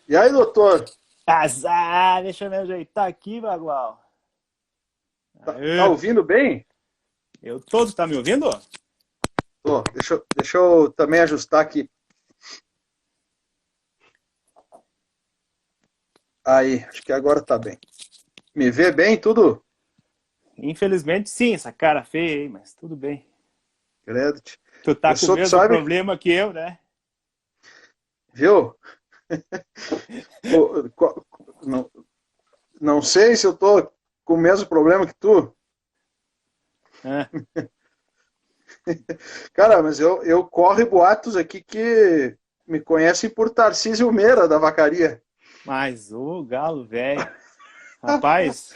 E aí, doutor? Azar, deixa eu me ajeitar aqui, Bagual. Tá Aê. ouvindo bem? Tu tá me ouvindo? Tô, deixa eu também ajustar aqui. Aí, acho que agora tá bem. Me vê bem, tudo? Infelizmente sim, essa cara feia aí, mas tudo bem. Credo. Tu tá Eu com o sou, tu mesmo sabe, problema que eu, né? viu? Co- co- Não, não sei se eu tô com o mesmo problema que tu. Ah, Cara, mas eu corre boatos aqui que me conhecem por Tarcísio Meira, da Vacaria. mas o galo, velho. Rapaz,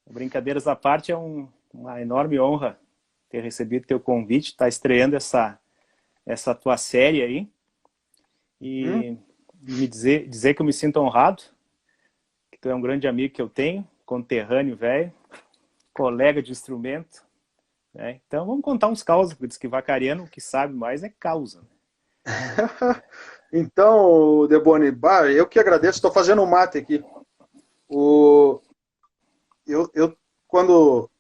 brincadeiras à parte, é uma enorme honra ter recebido teu convite, tá estreando essa tua série aí. Hum? E me dizer que eu me sinto honrado, que tu é um grande amigo que eu tenho, conterrâneo, velho, colega de instrumento. Então vamos contar uns causos, porque diz que vacariano o que sabe mais é causa. Então, Deboni, bah, eu que agradeço, estou fazendo um mate aqui. O, eu quando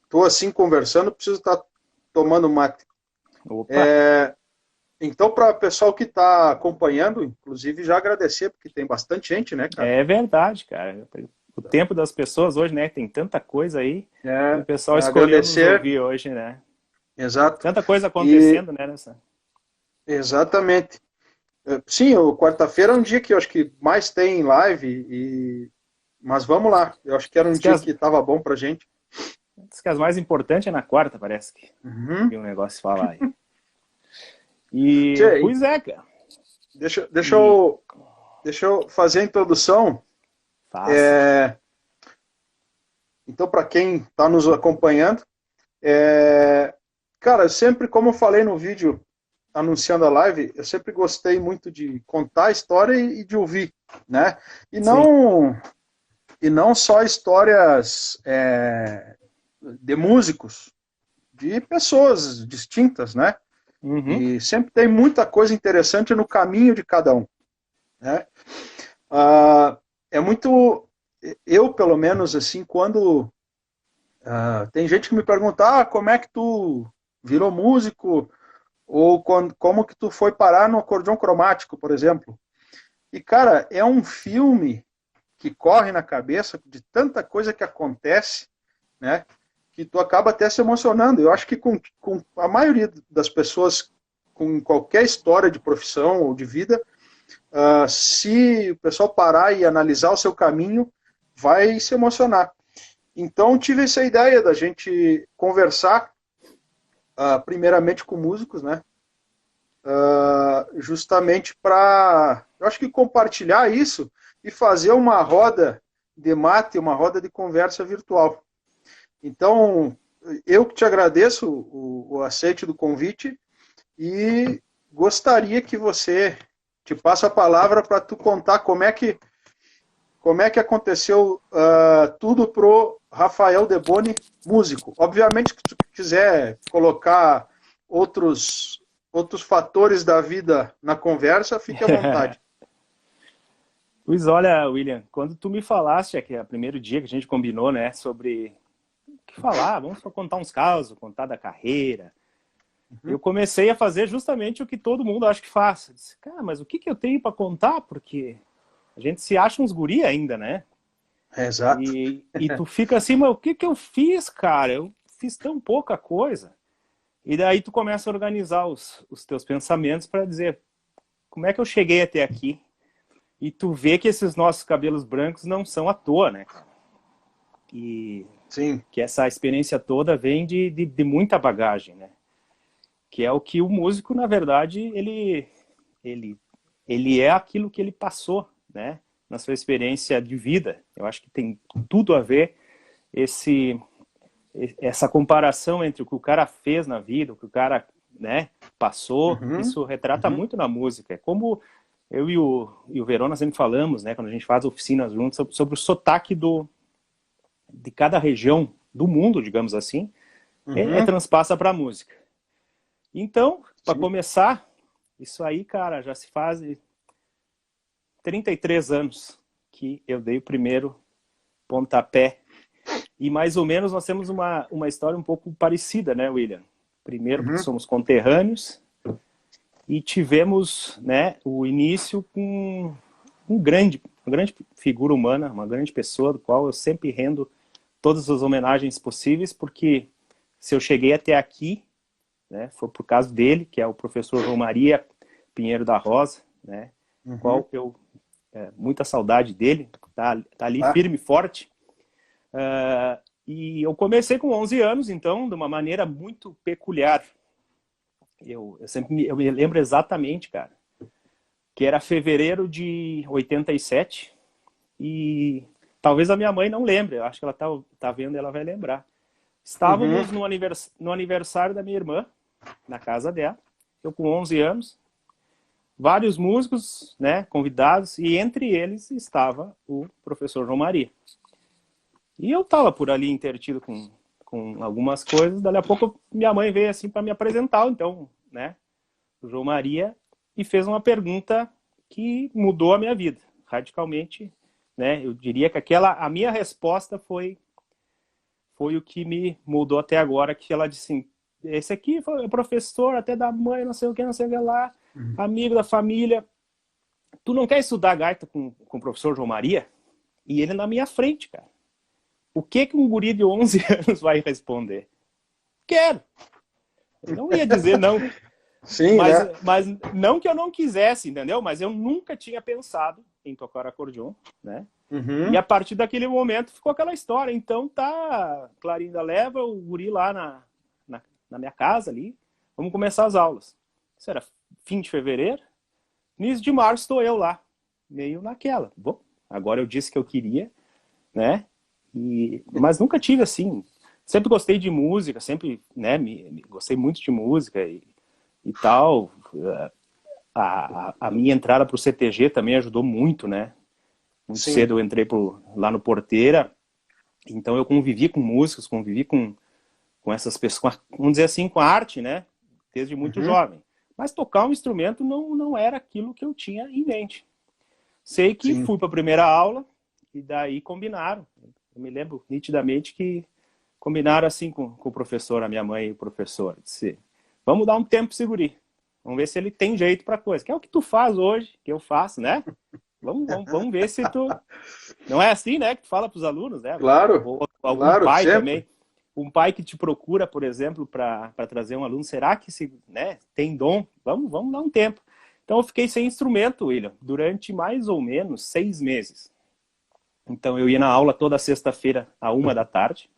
estou assim conversando, preciso estar tomando mate. Opa, Então, para o pessoal que está acompanhando, inclusive já agradecer, porque tem bastante gente, né, cara? é verdade, cara. O tempo das pessoas hoje, né? Tem tanta coisa aí e o É, pessoal escolheu nos agradecer, ouvir hoje, né? exato. Tanta coisa E acontecendo, né? exatamente. Sim, o quarta-feira é um dia que eu acho que mais tem live, mas vamos lá. Eu acho que era um Diz que dia as, que estava bom pra gente. diz que as mais importantes é na quarta, parece que Uhum. vi um negócio falar aí. E, Tchê, pois é, cara. deixa, deixa E eu, deixa eu fazer a introdução. faça. Então, para quem está nos acompanhando, cara, sempre, como eu falei no vídeo anunciando a live, eu sempre gostei muito de contar a história e de ouvir, né? E Sim. não, e não só histórias de músicos, de pessoas distintas, né? Uhum. E sempre tem muita coisa interessante no caminho de cada um, né? Ah, é muito, eu pelo menos assim, quando tem gente que me pergunta, como é que tu virou músico? Ou como que tu foi parar no acordeão cromático, por exemplo? E, cara, é um filme que corre na cabeça de tanta coisa que acontece, né? Que tu acaba até se emocionando. Eu acho que com a maioria das pessoas com qualquer história de profissão ou de vida, se o pessoal parar e analisar o seu caminho, vai se emocionar. Então, tive essa ideia da gente conversar, primeiramente com músicos, né? Justamente para, eu acho que compartilhar isso e fazer uma roda de mate, uma roda de conversa virtual. Então, eu que te agradeço o aceite do convite e gostaria que você te passe a palavra para tu contar como é que aconteceu tudo pro Rafael Deboni, músico. Obviamente que se tu quiser colocar outros outros fatores da vida na conversa, fique à vontade. Pois olha, William, quando tu me falaste, que é o primeiro dia que a gente combinou, né, sobre o que falar, vamos só contar uns casos, contar da carreira, eu Uhum. comecei a fazer justamente o que todo mundo acha que faz. Eu disse, cara, mas o que eu tenho para contar? Porque a gente se acha uns guri ainda, né? Exato. E tu fica assim, mas o que eu fiz, cara? Eu fiz tão pouca coisa. E daí tu começa a organizar os teus pensamentos para dizer, como é que eu cheguei até aqui? E tu vê que esses nossos cabelos brancos não são à toa, né, cara? E Sim. que essa experiência toda vem de muita bagagem, né? Que é o que o músico, na verdade, ele é aquilo que ele passou, né? Na sua experiência de vida. Eu acho que tem tudo a ver essa comparação entre o que o cara fez na vida, o que o cara, né, passou. Uhum. Isso retrata muito na música. É como eu e o Verona sempre falamos, né, quando a gente faz oficinas juntos, sobre o sotaque de cada região do mundo, digamos assim, transpassa para a música. Então, para começar, isso aí, cara, já se faz 33 anos que eu dei o primeiro pontapé. E mais ou menos nós temos uma história um pouco parecida, né, William? Primeiro, porque somos conterrâneos e tivemos, né, o início com uma grande figura humana, uma grande pessoa, do qual eu sempre rendo todas as homenagens possíveis, porque se eu cheguei até aqui, né, foi por causa dele, que é o professor João Maria Pinheiro da Rosa, né, qual eu muita saudade dele, tá ali firme e forte. E eu comecei com 11 anos, então, de uma maneira muito peculiar. Eu me lembro exatamente, cara, que era fevereiro de 87, e talvez a minha mãe não lembre, eu acho que ela tá vendo e ela vai lembrar. Estávamos no aniversário da minha irmã, na casa dela, eu com 11 anos, vários músicos, né, convidados, e entre eles estava o professor João Maria. E eu estava por ali intertido com algumas coisas, dali a pouco minha mãe veio assim para me apresentar, então, né, o João Maria, e fez uma pergunta que mudou a minha vida, radicalmente, né, eu diria que a minha resposta foi o que me mudou até agora, que ela disse assim, esse aqui foi o professor até da mãe, não sei o que lá, amigo da família, tu não quer estudar gaita com o professor João Maria? E ele na minha frente, cara. O que um guri de 11 anos vai responder? Quero! Eu não ia dizer não. Sim, mas não que eu não quisesse, entendeu? Mas eu nunca tinha pensado em tocar acordeon, né? E a partir daquele momento ficou aquela história. Então tá, Clarinda leva o guri lá na minha casa ali, vamos começar as aulas. Isso era fim de fevereiro. Início de março estou eu lá, meio naquela. Bom, agora eu disse que eu queria, né? Mas nunca tive assim. Sempre gostei de música, sempre, né? Gostei muito de música e tal. A minha entrada para o CTG também ajudou muito, né? Muito cedo eu entrei lá no Porteira, então eu convivi com músicos, convivi com essas pessoas, vamos dizer assim, com a arte, né? Desde muito jovem. Mas tocar um instrumento não era aquilo que eu tinha em mente. Sei que fui para a primeira aula e daí combinaram. Eu me lembro nitidamente que combinaram assim com o professor, a minha mãe e o professor. Disse, vamos dar um tempo pro guri. Vamos ver se ele tem jeito para coisa. Que é o que tu faz hoje, que eu faço, né? Vamos ver se tu... Não é assim, né? Que tu fala pros alunos, né? Claro. Ou algum Claro, pai sempre. também. Um pai que te procura, por exemplo, para trazer um aluno, será que tem dom? Vamos dar um tempo. Então eu fiquei sem instrumento, William, durante mais ou menos 6 meses. Então eu ia na aula toda sexta-feira, à 1h da tarde.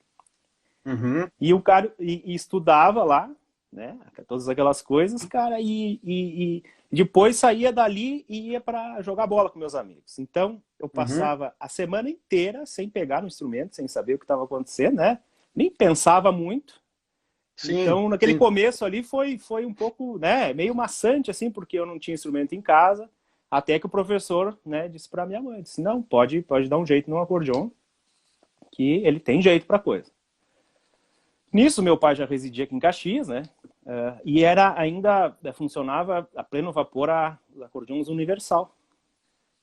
E o cara estudava lá, né? Todas aquelas coisas, cara, e depois saía dali e ia para jogar bola com meus amigos. Então eu passava a semana inteira sem pegar no instrumento, sem saber o que estava acontecendo, né? Nem pensava muito. Então, naquele começo ali foi um pouco, né, meio maçante, assim, porque eu não tinha instrumento em casa, até que o professor, né, disse para minha mãe, disse, não, pode dar um jeito no acordeon, que ele tem jeito para coisa. Nisso, meu pai já residia aqui em Caxias, né, e ainda funcionava a pleno vapor a acordeons Universal.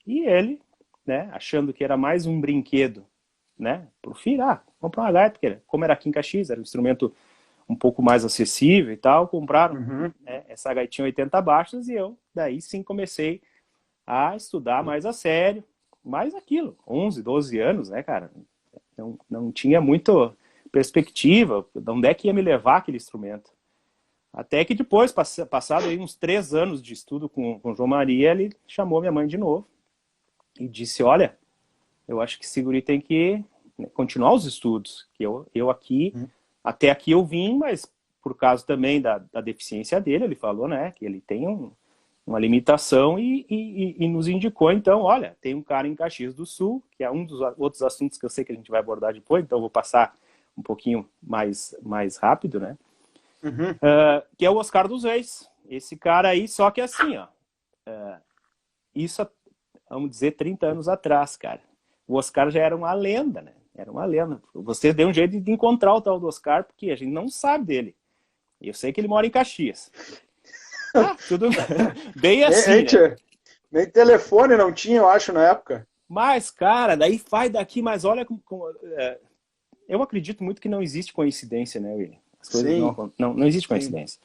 E ele, né, achando que era mais um brinquedo, né, pro filho, comprar uma gaita, porque como era aqui em Caxias, era um instrumento um pouco mais acessível e tal, compraram né, essa gaitinha 80 baixas e eu, daí sim, comecei a estudar mais a sério, mais aquilo, 11, 12 anos, né, cara, não tinha muita perspectiva, de onde é que ia me levar aquele instrumento. Até que depois, passado aí uns 3 anos de estudo com o João Maria, ele chamou minha mãe de novo e disse, olha, eu acho que esse guri tem que, né, continuar os estudos, que eu aqui, até aqui eu vim, mas por causa também da deficiência dele, ele falou, né, que ele tem uma limitação e nos indicou, então, olha, tem um cara em Caxias do Sul, que é um dos outros assuntos que eu sei que a gente vai abordar depois, então eu vou passar um pouquinho mais rápido, né, que é o Oscar dos Reis. Esse cara aí, só que assim, ó, isso, vamos dizer, 30 anos atrás, cara. O Oscar já era uma lenda, né? Era uma lenda. Você deu um jeito de encontrar o tal do Oscar, porque a gente não sabe dele. E eu sei que ele mora em Caxias. Tudo bem assim, né? Nem telefone não tinha, eu acho, na época. Mas, cara, daí vai daqui, mas olha eu acredito muito que não existe coincidência, né, William? As coisas não existe coincidência.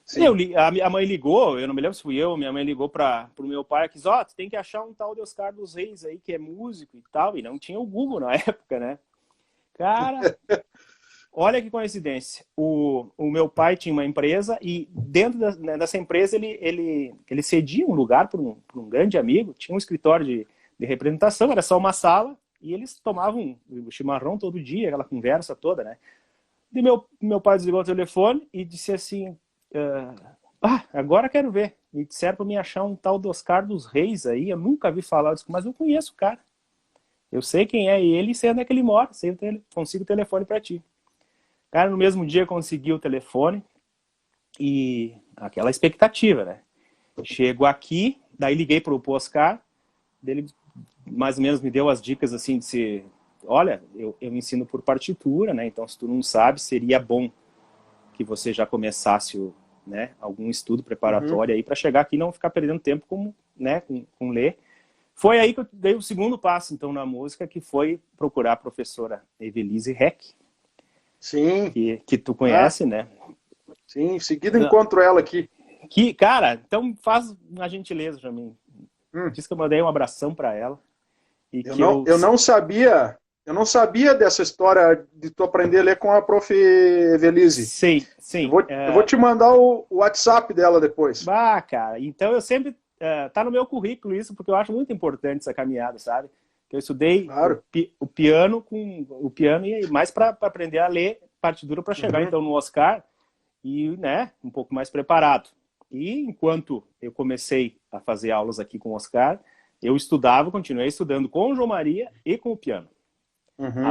Sim. A mãe ligou, eu não me lembro se fui eu, minha mãe ligou pro meu pai, que disse, tu tem que achar um tal de Oscar dos Reis aí, que é músico e tal, e não tinha o Google na época, né? Cara, olha que coincidência. O meu pai tinha uma empresa e dentro dessa empresa ele cedia um lugar para um grande amigo, tinha um escritório de representação, era só uma sala, e eles tomavam chimarrão todo dia, aquela conversa toda, né? E meu pai desligou o telefone e disse assim, agora quero ver. Me disseram para me achar um tal do Oscar dos Reis aí, eu nunca vi falar. Eu disse, mas eu conheço o cara. Eu sei quem é ele e sei onde é que ele mora, consigo o telefone para ti. Cara, no mesmo dia consegui o telefone e aquela expectativa, né? Chego aqui, daí liguei pro Oscar, ele mais ou menos me deu as dicas assim de se, olha, eu ensino por partitura, né? Então se tu não sabe, seria bom que você já começasse algum estudo preparatório aí para chegar aqui e não ficar perdendo tempo com ler. Foi aí que eu dei o segundo passo, então, na música, que foi procurar a professora Evelise Heck. Sim. Que tu conhece, né? Sim, em seguida encontro ela aqui. Cara, então faz uma gentileza pra mim. Diz que eu mandei um abração para ela. E eu não sabia dessa história de tu aprender a ler com a prof. Evelise. Sim. Eu vou te mandar o WhatsApp dela depois. Cara, então eu sempre... tá no meu currículo isso, porque eu acho muito importante essa caminhada, sabe? Eu estudei o piano e mais para aprender a ler partitura para chegar então no Oscar e, né, um pouco mais preparado. E enquanto eu comecei a fazer aulas aqui com o Oscar, eu continuei estudando com o João Maria e com o piano.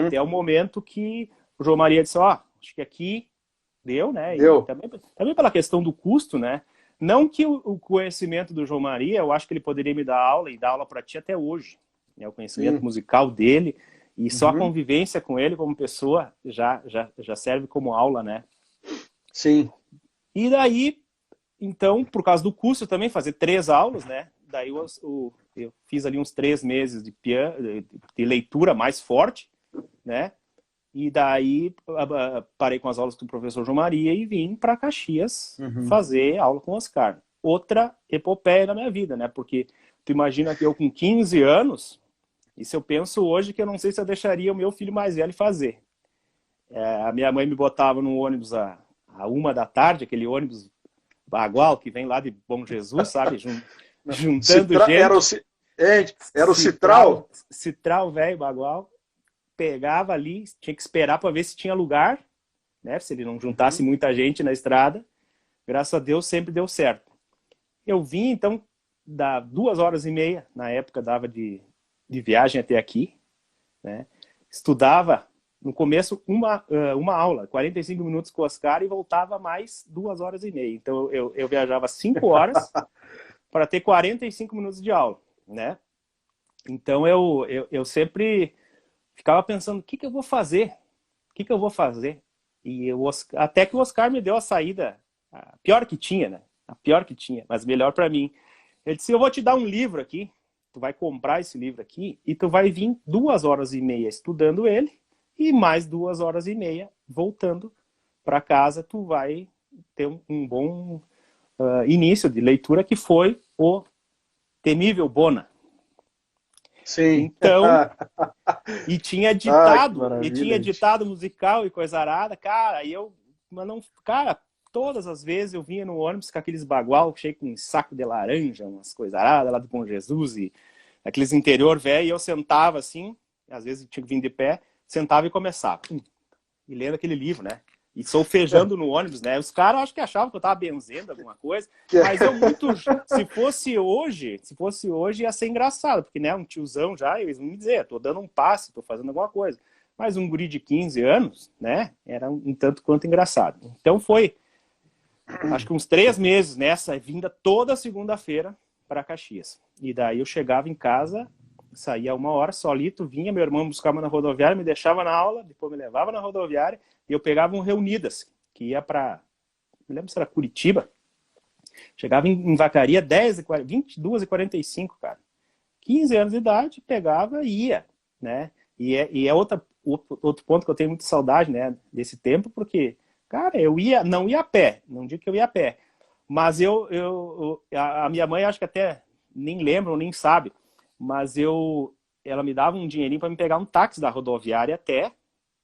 Até o momento que o João Maria disse, acho que aqui deu, né? Deu. E também pela questão do custo, né? Não que o conhecimento do João Maria, eu acho que ele poderia me dar aula e dar aula para ti até hoje. Né? O conhecimento musical dele e só a convivência com ele como pessoa já serve como aula, né? Sim. E daí, então, por causa do curso também, fazer 3 aulas, né? Daí eu fiz ali uns 3 meses de leitura mais forte, né? E daí parei com as aulas com o professor João Maria e vim para Caxias fazer aula com o Oscar. Outra epopeia na minha vida, né? Porque tu imagina que eu com 15 anos, isso eu penso hoje que eu não sei se eu deixaria o meu filho mais velho fazer. A minha mãe me botava no ônibus à 1 da tarde, aquele ônibus bagual que vem lá de Bom Jesus, sabe? Juntando gente. Era o Citral? Citral, velho, bagual. Pegava ali, tinha que esperar para ver se tinha lugar, né? Se ele não juntasse muita gente na estrada. Graças a Deus sempre deu certo. Eu vim, então, dá 2h30, na época dava de viagem até aqui, né? Estudava, no começo, uma aula, 45 minutos com o Oscar e voltava mais 2h30. Então eu viajava 5 horas para ter 45 minutos de aula, né? Então eu sempre ficava pensando, o que eu vou fazer? O que eu vou fazer? E até que o Oscar me deu a saída, a pior que tinha, né? A pior que tinha, mas melhor para mim. Ele disse, eu vou te dar um livro aqui, tu vai comprar esse livro aqui e tu vai vir 2h30 estudando ele e mais 2h30 voltando para casa, tu vai ter um bom início de leitura, que foi o Temível Bona. Sim. Então, e tinha ditado musical e coisa arada, cara, todas as vezes eu vinha no ônibus com aqueles bagual cheio com um saco de laranja, umas coisas aradas lá do Bom Jesus e aqueles interior velho, e eu sentava assim, às vezes eu tinha que vir de pé, sentava e começava. E lendo aquele livro, né? E solfejando no ônibus, né? Os caras acho que achavam que eu tava benzendo alguma coisa, mas eu muito... Se fosse hoje, ia ser engraçado, porque, né, um tiozão já, eles vão me dizer, tô dando um passe, tô fazendo alguma coisa. Mas um guri de 15 anos, né, era um tanto quanto engraçado. Então foi, acho que uns 3 meses nessa vinda toda segunda-feira para Caxias. E daí eu chegava em casa, saía 1 hora solito, vinha, meu irmão buscava na rodoviária, me deixava na aula, depois me levava na rodoviária, e eu pegava um Reunidas, que ia para, não lembro se era Curitiba, chegava em Vacaria 22h45, cara. 15 anos de idade, pegava e ia, né? E é outro ponto que eu tenho muita saudade, né, desse tempo, porque, cara, não ia a pé, não digo que eu ia a pé, mas a minha mãe acho que até nem lembra ou nem sabe, mas ela me dava um dinheirinho para me pegar um táxi da rodoviária até,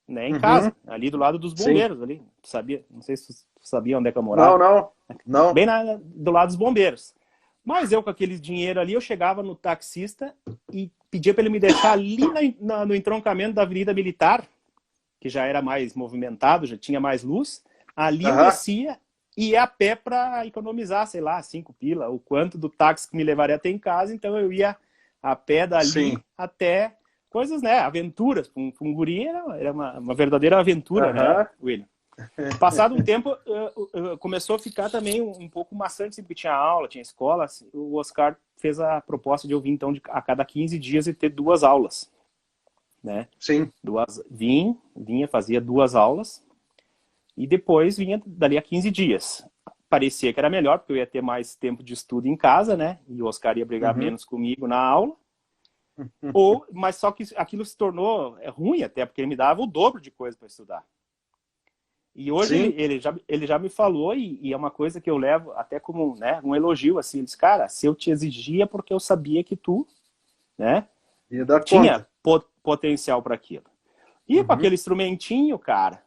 né, em casa, ali do lado dos bombeiros, ali, tu sabia? Não sei se tu sabia onde é que eu morava. Não. Bem do lado dos bombeiros. Mas eu, com aquele dinheiro ali, eu chegava no taxista e pedia para ele me deixar ali no entroncamento da Avenida Militar, que já era mais movimentado, já tinha mais luz. Ali eu descia e ia a pé para economizar, sei lá, 5 pila, o quanto do táxi que me levaria até em casa. Então eu ia a pé dali até coisas, né, aventuras. Com um guri era uma verdadeira aventura, né, William? Passado um tempo, começou a ficar também um pouco maçante, sempre que tinha aula, tinha escola. O Oscar fez a proposta de eu vir, então, a cada 15 dias e ter 2 aulas, né? Sim. Vinha, fazia 2 aulas e depois vinha dali a 15 dias. Parecia que era melhor, porque eu ia ter mais tempo de estudo em casa, né? E o Oscar ia brigar menos comigo na aula. Mas só que aquilo se tornou ruim até, porque ele me dava o dobro de coisa para estudar. E hoje ele já me falou, e é uma coisa que eu levo até como, né, um elogio, assim, ele disse, cara, se eu te exigia porque eu sabia que tu, né, tinha potencial para aquilo. E com aquele instrumentinho, cara,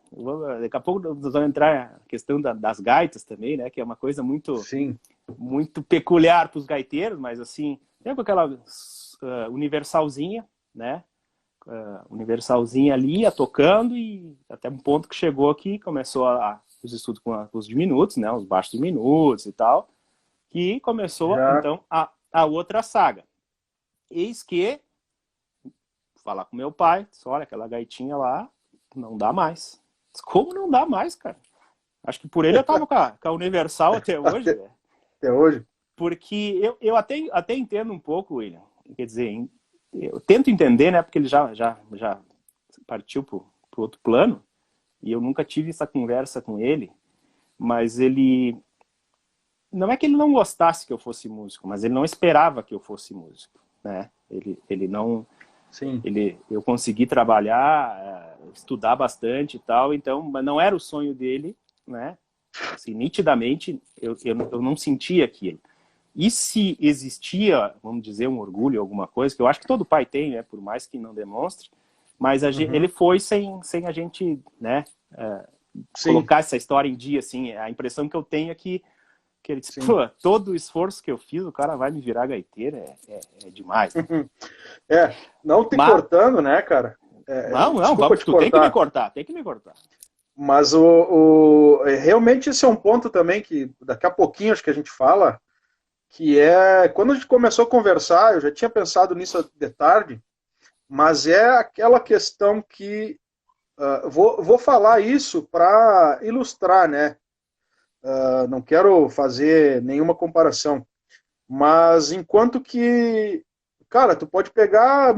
daqui a pouco nós vamos entrar na questão das gaitas também, né, que é uma coisa muito, muito peculiar para os gaiteiros, mas assim, tem com aquela universalzinha, né, universalzinha ali, ia tocando, e até um ponto que chegou aqui, começou os estudos com os diminutos, né, os baixos diminutos e tal, que começou, então, a outra saga. Eis que, falar com meu pai, disse, olha, aquela gaitinha lá, não dá mais. Disse, como não dá mais, cara? Acho que por ele eu tava com a Universal até hoje, velho. Até hoje? Porque eu até entendo um pouco, William, quer dizer, eu tento entender, né, porque ele já partiu pro outro plano, e eu nunca tive essa conversa com ele, mas ele, não é que ele não gostasse que eu fosse músico, mas ele não esperava que eu fosse músico, né, ele não, eu consegui trabalhar, estudar bastante e tal, então, mas não era o sonho dele, né, assim, nitidamente, eu não sentia aquilo. E se existia, vamos dizer, um orgulho, alguma coisa, que eu acho que todo pai tem, né, por mais que não demonstre, mas ele foi sem a gente, né, colocar essa história em dia, assim, a impressão que eu tenho é que ele disse, pô, todo o esforço que eu fiz, o cara vai me virar gaiteiro, é demais. Né? Não te cortando, né, cara? Não, tu tem que me cortar. Mas realmente esse é um ponto também que daqui a pouquinho acho que a gente fala, que é, quando a gente começou a conversar, eu já tinha pensado nisso de tarde, mas é aquela questão que, vou falar isso para ilustrar, né? Não quero fazer nenhuma comparação, mas enquanto que, cara, tu pode pegar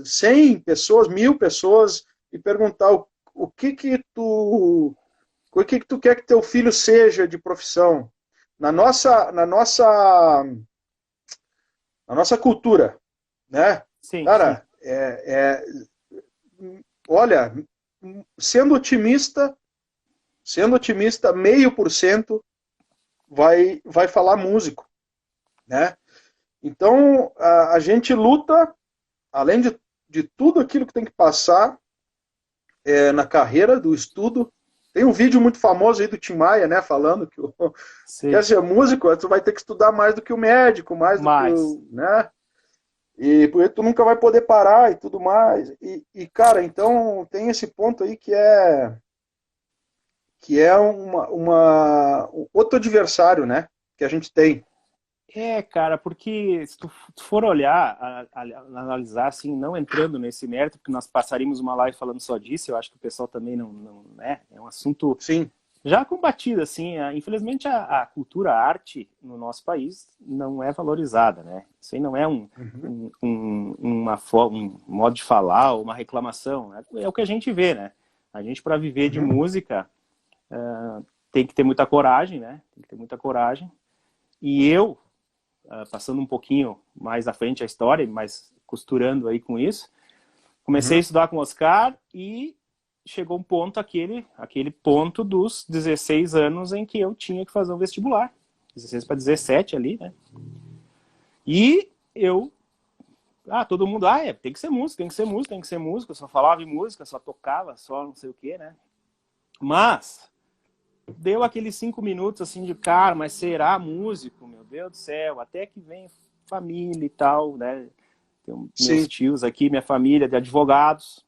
100 pessoas, 1000 pessoas e perguntar o que tu quer que teu filho seja de profissão. Na nossa cultura, né? Sim, cara, olha, sendo otimista, 0,5% vai falar músico, né? Então, a gente luta, além de tudo aquilo que tem que passar na carreira do estudo, Tem um vídeo muito famoso aí do Tim Maia, né, falando que quer ser músico, tu vai ter que estudar mais do que o médico, mais do que Mas, o, né? E porque tu nunca vai poder parar e tudo mais. Cara, então tem esse ponto aí que é um outro adversário, né? Que a gente tem. cara, porque se tu for olhar, analisar, assim, não entrando nesse mérito, porque nós passaríamos uma live falando só disso, eu acho que o pessoal também não né? É um assunto Sim. já combatido, assim. Infelizmente, a cultura, a arte no nosso país não é valorizada, né? Isso aí não é um modo de falar, uma reclamação. É o que a gente vê, né? A gente, para viver de música, tem que ter muita coragem, né? Tem que ter muita coragem. E eu, passando um pouquinho mais à frente a história, mas costurando aí com isso, comecei a estudar com o Oscar e chegou um ponto, aquele ponto dos 16 anos em que eu tinha que fazer um vestibular. 16 para 17 ali, né? E eu... todo mundo, tem que ser músico, tem que ser músico, tem que ser músico. Eu só falava em música, só tocava, só não sei o quê, né? Mas deu aqueles 5 minutos assim de, cara, mas será músico? Meu Deus do céu, até que vem família e tal, né? Tem meus tios aqui, minha família de advogados.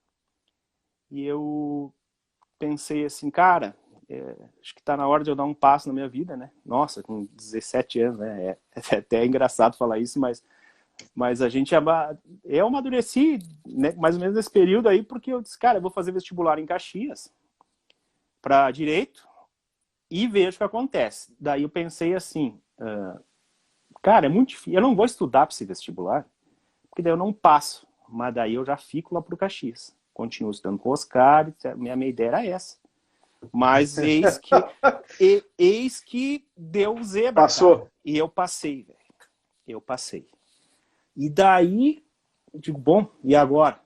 E eu pensei assim, cara, acho que tá na hora de eu dar um passo na minha vida, né? Nossa, com 17 anos, né? É até engraçado falar isso, mas a gente... Eu amadureci, né, mais ou menos nesse período aí, porque eu disse, cara, eu vou fazer vestibular em Caxias para Direito e vejo o que acontece. Daí eu pensei assim, cara, é muito difícil, eu não vou estudar para esse vestibular, porque daí eu não passo, mas daí eu já fico lá pro Caxias. Continuo estudando com o Oscar, minha ideia era essa. Mas eis que deu zebra. Passou. Cara. E eu passei, velho. Eu passei. E daí, eu digo, bom, e agora?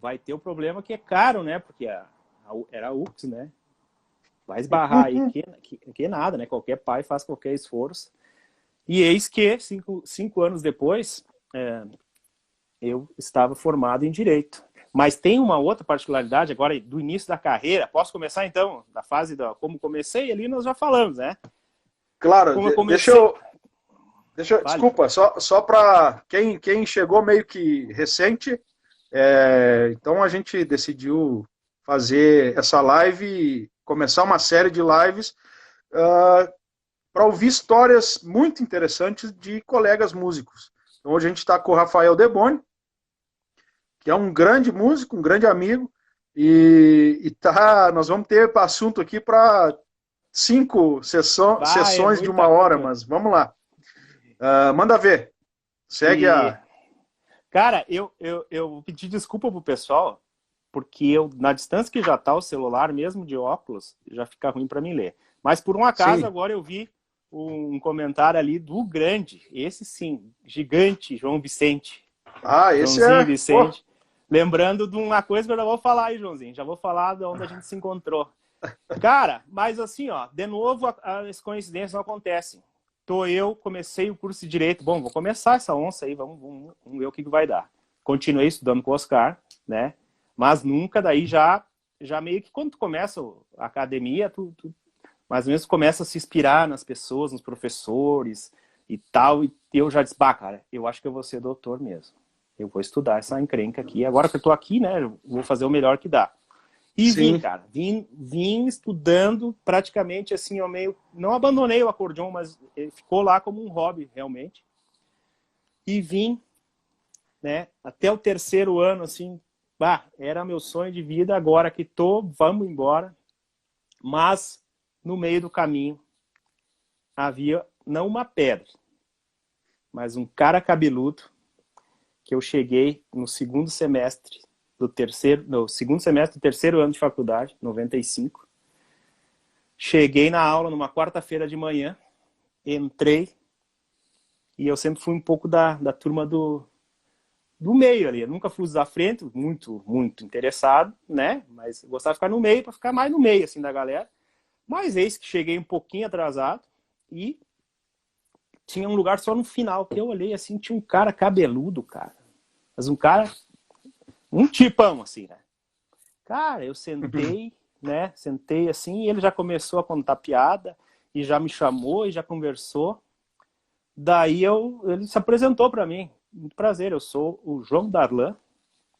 Vai ter o problema que é caro, né? Porque era a UX, né? Vai esbarrar aí, que nada, né? Qualquer pai faz qualquer esforço. E eis que, 5 anos depois, eu estava formado em Direito. Mas tem uma outra particularidade agora do início da carreira. Posso começar, então? Da fase como comecei ali, nós já falamos, né? Claro, Vale. Desculpa, só para quem chegou meio que recente, então a gente decidiu fazer essa live, começar uma série de lives para ouvir histórias muito interessantes de colegas músicos. Então hoje a gente está com o Rafael Deboni, que é um grande músico, um grande amigo, nós vamos ter assunto aqui para 5 sessões de 1 hora, mas vamos lá. Manda ver. Segue a... Cara, eu pedi desculpa pro pessoal, porque na distância que já tá o celular, mesmo de óculos, já fica ruim para mim ler. Mas por um acaso, agora eu vi um comentário ali do grande, esse sim, gigante, João Vicente. Esse Joãozinho Vicente. Pô. Lembrando de uma coisa que eu já vou falar aí, Joãozinho. Já vou falar de onde a gente se encontrou. Cara, mas assim, ó, de novo, as coincidências não acontecem. Comecei o curso de Direito. Bom, vou começar essa onça aí, vamos ver o que vai dar. Continuei estudando com o Oscar, né? Mas nunca daí já meio que quando tu começa a academia, tu mais ou menos começa a se inspirar nas pessoas, nos professores e tal. E eu já disse, cara, eu acho que eu vou ser doutor mesmo. Eu vou estudar essa encrenca aqui. Agora que eu tô aqui, né, eu vou fazer o melhor que dá. E vim estudando praticamente assim, eu meio... Não abandonei o acordeon, mas ele ficou lá como um hobby, realmente. E vim, né, até o 3º ano, assim, era meu sonho de vida, agora que vamos embora. Mas, no meio do caminho, havia, não uma pedra, mas um cara cabeludo, que eu cheguei no segundo semestre do 3º ano de faculdade, 95. Cheguei na aula numa quarta-feira de manhã, entrei, e eu sempre fui um pouco da turma do meio ali. Eu nunca fui da frente, muito, muito interessado, né? Mas eu gostava de ficar no meio, para ficar mais no meio, assim, da galera. Mas eis que cheguei um pouquinho atrasado e tinha um lugar só no final, que eu olhei assim, tinha um cara cabeludo, cara. Mas um cara, um tipão, assim, né? Cara, eu sentei, né? Sentei assim e ele já começou a contar piada e já me chamou e já conversou. Daí ele se apresentou para mim. Muito prazer, eu sou o João Darlan,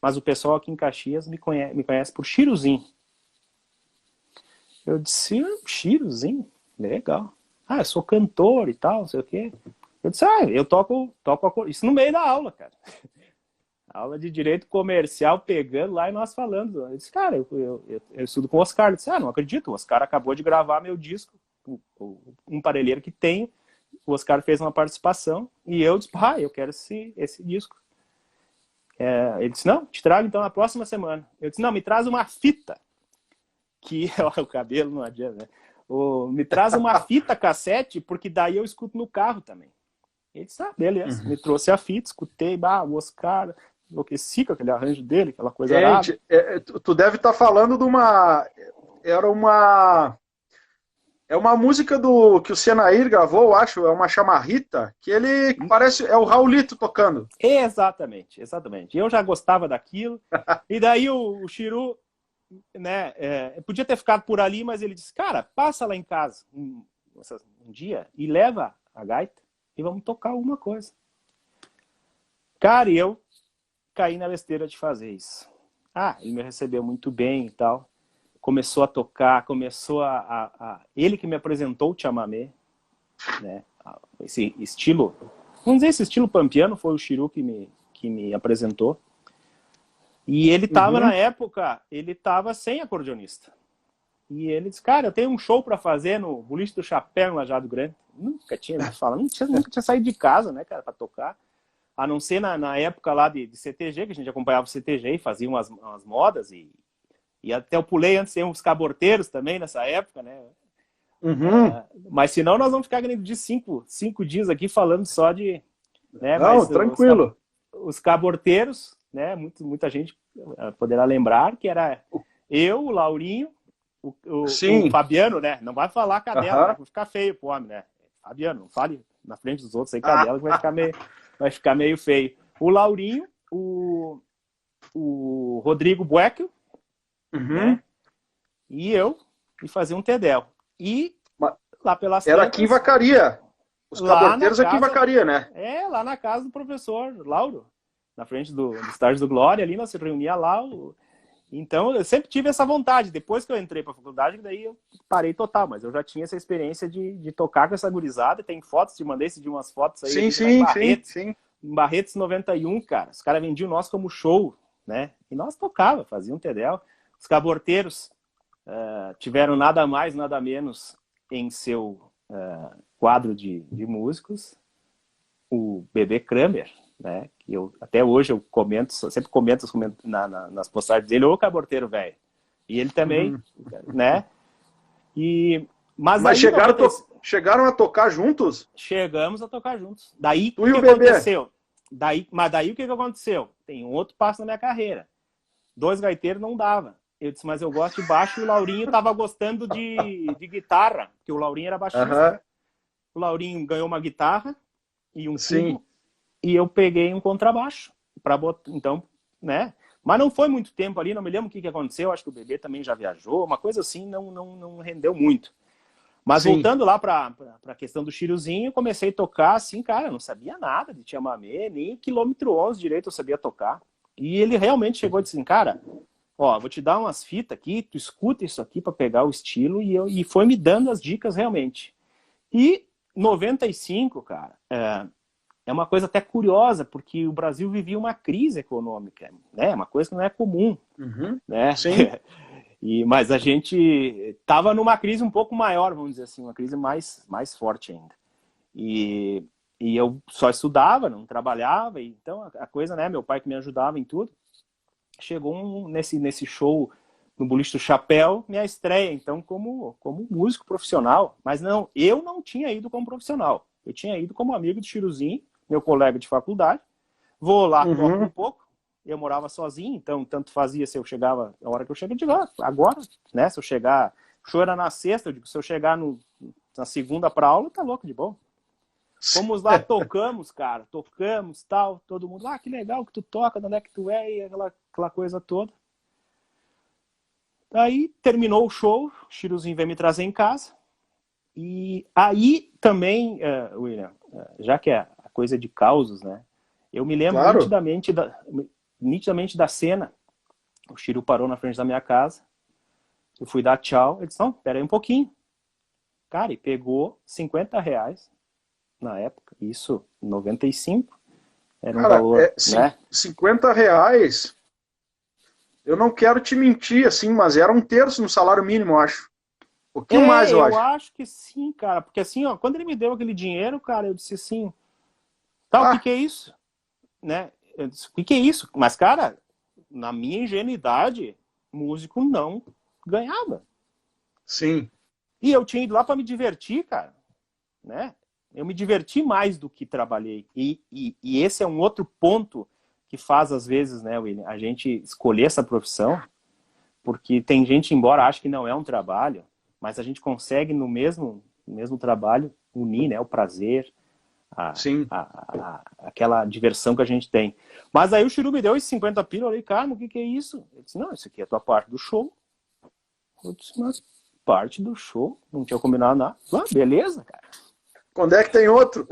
mas o pessoal aqui em Caxias me conhece por Chiruzinho. Eu disse, Chiruzinho? Legal. Ah, eu sou cantor e tal, não sei o quê. Eu disse, eu toco isso no meio da aula, cara. Aula de direito comercial, pegando lá e nós falando. Eu disse, cara, eu estudo com o Oscar. Eu disse, não acredito, o Oscar acabou de gravar meu disco, um parelheiro que tem. O Oscar fez uma participação e eu disse, eu quero esse disco. Ele disse, não, te trago então na próxima semana. Eu disse, não, me traz uma fita, que o cabelo não adianta, né? Me traz uma fita cassete, porque daí eu escuto no carro também. Ele disse, beleza. Me trouxe a fita, escutei, o Oscar, enlouqueci com aquele arranjo dele, aquela coisa Gente, tu deve estar falando de uma... É uma música que o Senair gravou, eu acho, é uma chamarrita, que ele parece... É o Raulito tocando. Exatamente, exatamente. Eu já gostava daquilo, e daí o Chiru, né, podia ter ficado por ali, mas ele disse, cara, passa lá em casa um dia e leva a gaita e vamos tocar alguma coisa. Cara, e eu caí na besteira de fazer isso. Ele me recebeu muito bem e tal. Começou a tocar, ele que me apresentou o chamamé, né? Esse estilo, vamos dizer, esse estilo pampiano foi o Chiru que me apresentou. E ele estava, na época, ele estava sem acordeonista. E ele disse, cara, eu tenho um show para fazer no Boliche do Chapéu, em Lajeado Grande. Nunca tinha me falado, nunca tinha saído de casa, né, cara, para tocar. A não ser na época lá de CTG, que a gente acompanhava o CTG e fazia umas modas. E até eu pulei antes, tem uns caborteiros também nessa época, né? Mas senão nós vamos ficar de 5 dias aqui falando só de... Né, não, tranquilo. Os caborteiros, né, muita gente poderá lembrar que era eu, o Laurinho, o Fabiano, né? Não vai falar cadela, vai ficar feio pro homem, né? Fabiano, não fale na frente dos outros aí cadela, que vai ficar meio feio. O Laurinho, o Rodrigo Bueckel, né? E eu, e fazer um tedel. E lá pelas era aqui em Vacaria. Os caborteiros aqui em Vacaria, né? Lá na casa do professor Lauro, na frente do estágio do Glória, ali nós se reunia lá. Então, eu sempre tive essa vontade. Depois que eu entrei para a faculdade, daí eu parei total. Mas eu já tinha essa experiência de tocar com essa gurizada. Tem fotos, te mandei de umas fotos aí. Sim. Em Barretos 91, cara. Os caras vendiam nós como show, né? E nós tocava, fazia um tedel. Os caborteiros tiveram nada mais, nada menos em seu quadro de músicos o Bebê Kramer, né? Que até hoje eu sempre comento nas postagens dele, ô caborteiro velho. E ele também, né? Mas chegaram a tocar juntos? Chegamos a tocar juntos. Daí o que aconteceu? Mas daí o que aconteceu? Tem um outro passo na minha carreira. 2 gaiteiros não dava. Eu disse, mas eu gosto de baixo, e o Laurinho estava gostando de guitarra, porque o Laurinho era baixista. O Laurinho ganhou uma guitarra e um cubo, e eu peguei um contrabaixo para botar, então, né? Mas não foi muito tempo ali, não me lembro o que aconteceu, acho que o Bebê também já viajou, uma coisa assim, não rendeu muito. Mas voltando lá para a questão do Chiruzinho, eu comecei a tocar assim, cara, eu não sabia nada de chamamé, nem quilômetro 11 direito eu sabia tocar. E ele realmente chegou e disse assim, cara, vou te dar umas fitas aqui, tu escuta isso aqui para pegar o estilo, e foi me dando as dicas realmente. E 95, cara, é uma coisa até curiosa, porque o Brasil vivia uma crise econômica, né? Uma coisa que não é comum, né? Sim. Mas a gente estava numa crise um pouco maior, vamos dizer assim, uma crise mais forte ainda. E eu só estudava, não trabalhava, então a coisa, né? Meu pai que me ajudava em tudo. Chegou nesse show no Boliche do Chapéu, minha estreia, então, como músico profissional. Mas não, eu não tinha ido como profissional. Eu tinha ido como amigo de Chiruzinho, meu colega de faculdade. Vou lá, toco um pouco. Eu morava sozinho, então tanto fazia se eu chegava, a hora que eu cheguei, eu digo, agora, né? Se eu chegar, o show era na sexta, eu digo, se eu chegar na segunda para aula, tá louco de bom. Fomos lá, tocamos, cara, tal, todo mundo, que legal que tu toca, de onde é que tu é, e aquela coisa toda. Aí terminou o show, o Chiruzinho veio me trazer em casa. E aí também, William, já que é a coisa de causos, né? Eu me lembro Claro. nitidamente da cena. O Chiru parou na frente da minha casa. Eu fui dar tchau. Ele disse, não, pera aí um pouquinho. Cara, e pegou R$ 50 na época. Isso, em 95. Era um Cara, valor, né? R$ 50, eu não quero te mentir, assim, mas era um terço no salário mínimo, eu acho. Um pouquinho mais, eu Eu acho. acho que sim, cara. Porque assim, ó, quando ele me deu aquele dinheiro, cara, eu disse assim, tá, o que Ah, que é isso? Né? Eu disse, o que que é isso? Mas, cara, na minha ingenuidade, músico não ganhava. sim. E eu tinha ido lá para me divertir, cara, né? Eu me diverti mais do que trabalhei. E esse é um outro ponto que faz, às vezes, né, William, a gente escolher essa profissão, porque tem gente, embora ache que não é um trabalho, mas a gente consegue, no mesmo trabalho, unir, né, o prazer, Sim. aquela diversão que a gente tem. Mas aí o Chiru me deu esses 50 pila, eu falei, cara, o que que é isso? Ele disse, não, isso aqui é a tua parte do show. Eu disse, mas parte do show? Não tinha combinado nada. Ah, beleza, cara. Quando é que tem outro?